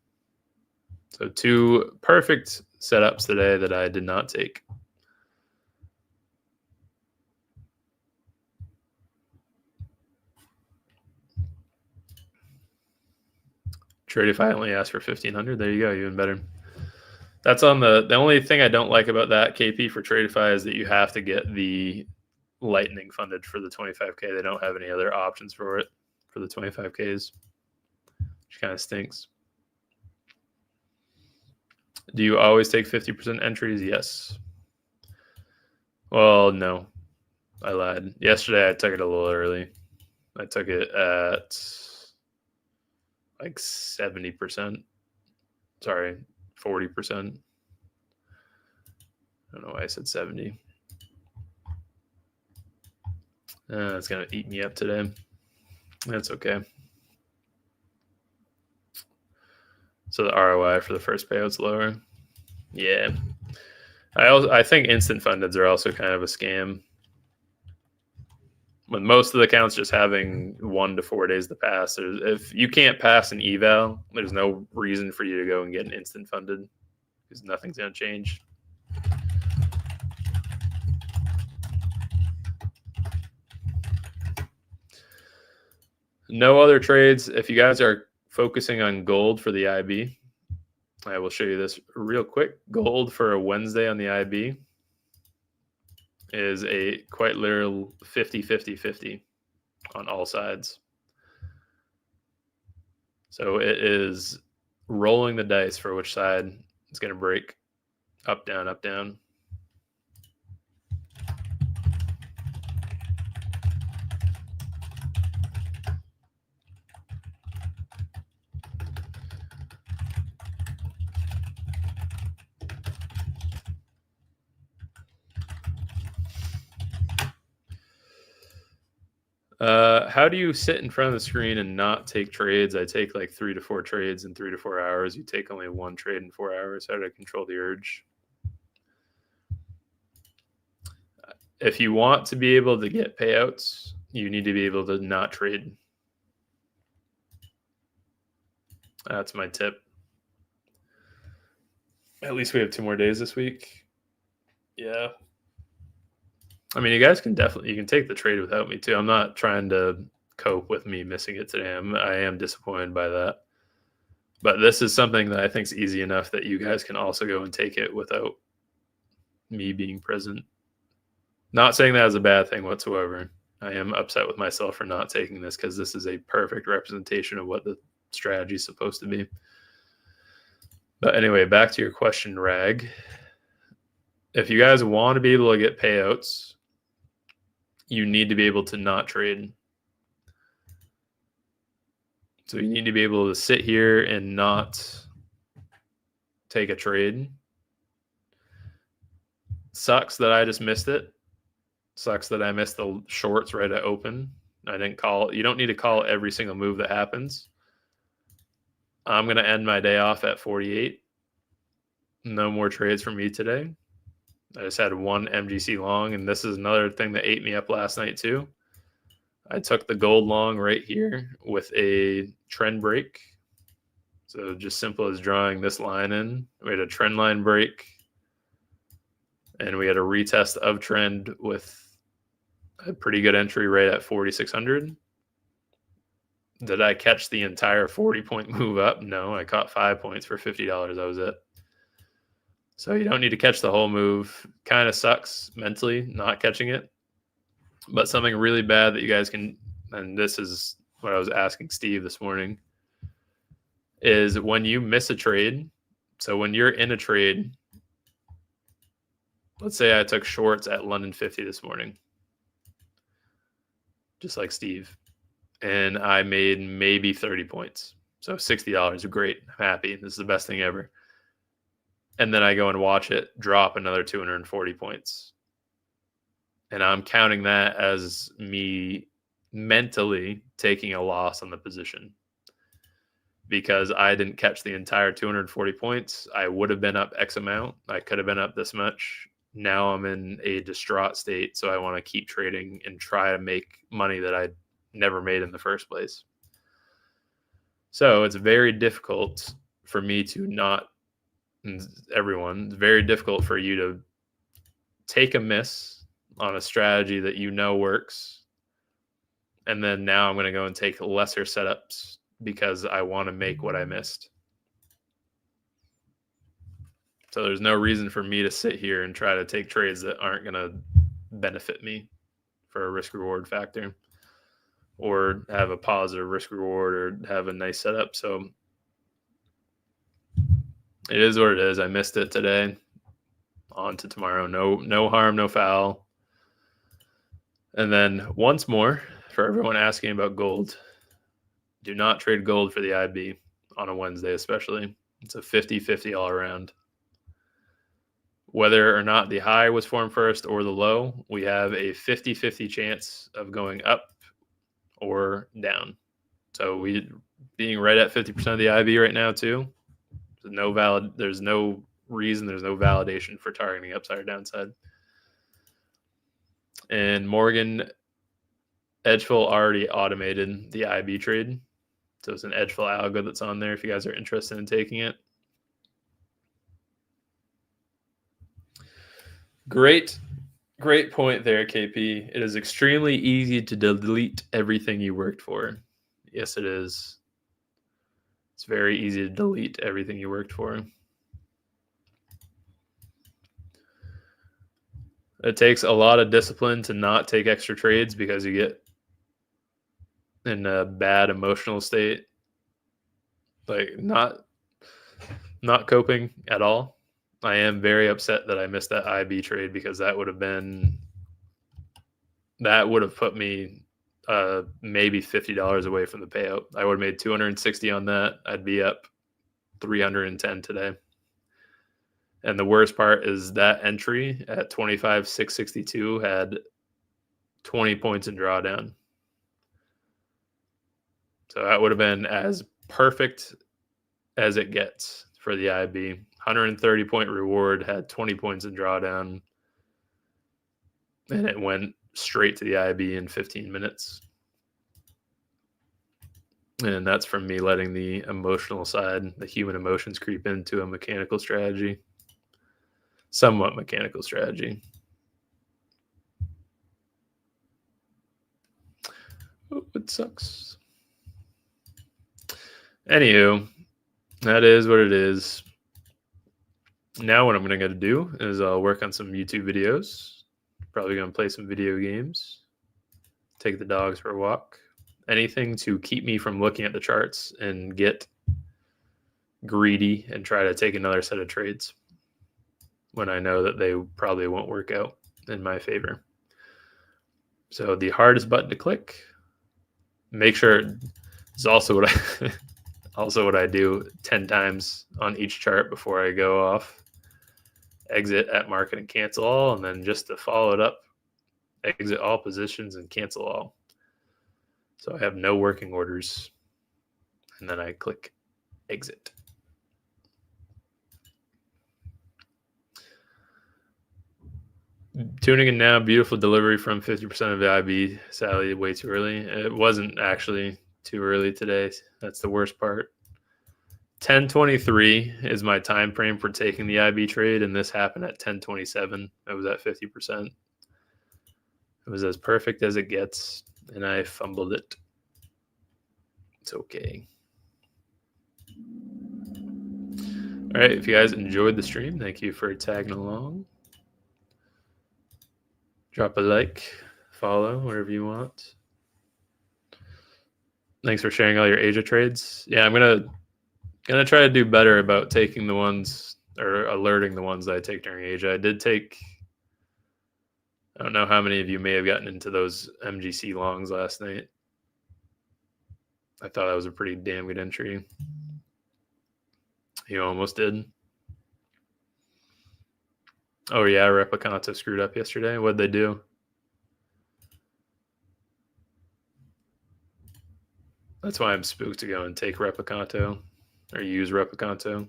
So 2 perfect setups today that I did not take. Tradify only asked for 1,500. There you go, even better. That's on the only thing I don't like about that KP for Tradify is that you have to get the Lightning funded for the 25K. They don't have any other options for it for the 25Ks, which kind of stinks. Do you always take 50% entries? Yes. Well, no. I lied. Yesterday, I took it a little early. I took it at like 70%. Sorry, 40%. I don't know why I said 70. It's going to eat me up today. That's okay. So the ROI for the first payout's lower. Yeah. I think instant fundeds are also kind of a scam. With most of the accounts just having 1 to 4 days to pass, if you can't pass an eval, there's no reason for you to go and get an instant funded because nothing's going to change. No other trades. If you guys are focusing on gold for the IB, I will show you this real quick. Gold for a Wednesday on the IB is a quite literal 50-50-50 on all sides. So it is rolling the dice for which side it's going to break. Up, down, up, down. How do you sit in front of the screen and not take trades? I take like 3 to 4 trades in 3 to 4 hours. You take only 1 trade in 4 hours. How do I control the urge? If you want to be able to get payouts, you need to be able to not trade. That's my tip. At least we have 2 more days this week. Yeah. I mean, you guys can you can take the trade without me too. I'm not trying to cope with me missing it today. I am disappointed by that. But this is something that I think is easy enough that you guys can also go and take it without me being present. Not saying that is a bad thing whatsoever. I am upset with myself for not taking this because this is a perfect representation of what the strategy is supposed to be. But anyway, back to your question, Rag. If you guys want to be able to get payouts, you need to be able to not trade. So you need to be able to sit here and not take a trade. Sucks that I just missed it. Sucks that I missed the shorts right at open. I didn't call. You don't need to call every single move that happens. I'm going to end my day off at 48. No more trades for me today. I just had one MGC long, and this is another thing that ate me up last night too. I took the gold long right here with a trend break. So just simple as drawing this line in. We had a trend line break, and we had a retest of trend with a pretty good entry right at 4,600. Did I catch the entire 40-point move up? No, I caught 5 points for $50. That was it. So you don't need to catch the whole move. Kind of sucks mentally not catching it. But something really bad that you guys can, and this is what I was asking Steve this morning, is when you miss a trade. So when you're in a trade, let's say I took shorts at London 50 this morning, just like Steve, and I made maybe 30 points. So $60, great, I'm happy. This is the best thing ever. And then I go and watch it drop another 240 points. And I'm counting that as me mentally taking a loss on the position because I didn't catch the entire 240 points. I would have been up X amount. I could have been up this much. Now I'm in a distraught state, so I want to keep trading and try to make money that I never made in the first place. So it's very difficult for me to not, everyone, it's very difficult for you to take a miss on a strategy that you know works. And then now I'm going to go and take lesser setups because I want to make what I missed. So there's no reason for me to sit here and try to take trades that aren't going to benefit me for a risk reward factor or have a positive risk reward or have a nice setup. So it is what it is. I missed it today. On to tomorrow. No harm, no foul. And then once more, for everyone asking about gold, do not trade gold for the IB on a Wednesday especially. It's a 50-50 all around. Whether or not the high was formed first or the low, we have a 50-50 chance of going up or down. So we being right at 50% of the IB right now too. There's no reason, there's no validation for targeting upside or downside. And Morgan edgeful already automated the IB trade. So it's an edgeful algo that's on there if you guys are interested in taking it. Great point there, KP. It is extremely easy to delete everything you worked for. Yes, it is. It's very easy to delete everything you worked for. It takes a lot of discipline to not take extra trades because you get in a bad emotional state, like not coping at all. I am very upset that I missed that IB trade because that would have put me maybe $50 away from the payout. I would have made 260 on that. I'd be up 310 today. And the worst part is that entry at 25,662 had 20 points in drawdown. So that would have been as perfect as it gets for the IB. 130-point reward, had 20 points in drawdown. And it went straight to the IB in 15 minutes. And that's from me letting the emotional side, the human emotions, creep into a mechanical strategy. Somewhat mechanical strategy. Oh, it sucks. Anywho, that is what it is. Now what I'm going to do is I'll work on some YouTube videos. Probably going to play some video games. Take the dogs for a walk. Anything to keep me from looking at the charts and get greedy and try to take another set of trades when I know that they probably won't work out in my favor. So the hardest button to click, make sure it's also what I do 10 times on each chart before I go off. Exit at market and cancel all, and then just to follow it up, exit all positions and cancel all. So I have no working orders, and then I click exit. Tuning in now, beautiful delivery from 50% of the IB. Sadly, way too early. It wasn't actually too early today. That's the worst part. 10:23 is my time frame for taking the IB trade, and this happened at 10:27. I was at 50%. It was as perfect as it gets, and I fumbled it. It's okay. All right, if you guys enjoyed the stream, thank you for tagging along. Drop a like, follow, whatever you want. Thanks for sharing all your Asia trades. Yeah, I'm gonna try to do better about taking the ones or alerting the ones that I take during Asia. I did take. I don't know how many of you may have gotten into those MGC longs last night. I thought that was a pretty damn good entry. You almost did. Oh yeah, Replicanto screwed up yesterday. What'd they do? That's why I'm spooked to go and take Replicanto or use Replicanto.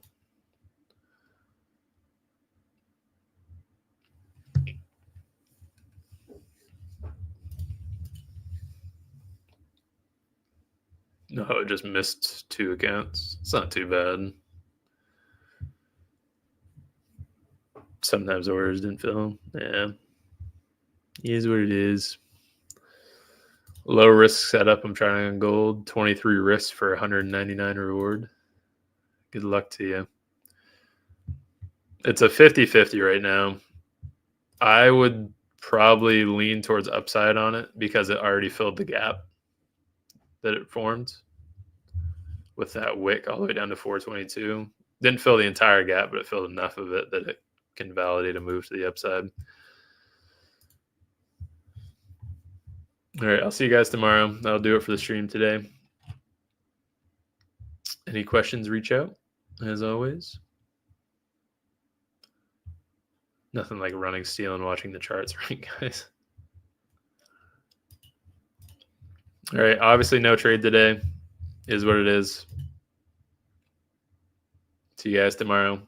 No, it just missed 2 accounts. It's not too bad. Sometimes orders didn't fill. Yeah. It is what it is. Low risk setup. I'm trying on gold. 23 risks for 199 reward. Good luck to you. It's a 50-50 right now. I would probably lean towards upside on it because it already filled the gap that it formed with that wick all the way down to 422. Didn't fill the entire gap, but it filled enough of it that it can validate a move to the upside. All right, I'll see you guys tomorrow. That'll do it for the stream today. Any questions, reach out, as always. Nothing like running steel and watching the charts, right, guys? All right, obviously no trade today. Is what it is. See you guys tomorrow.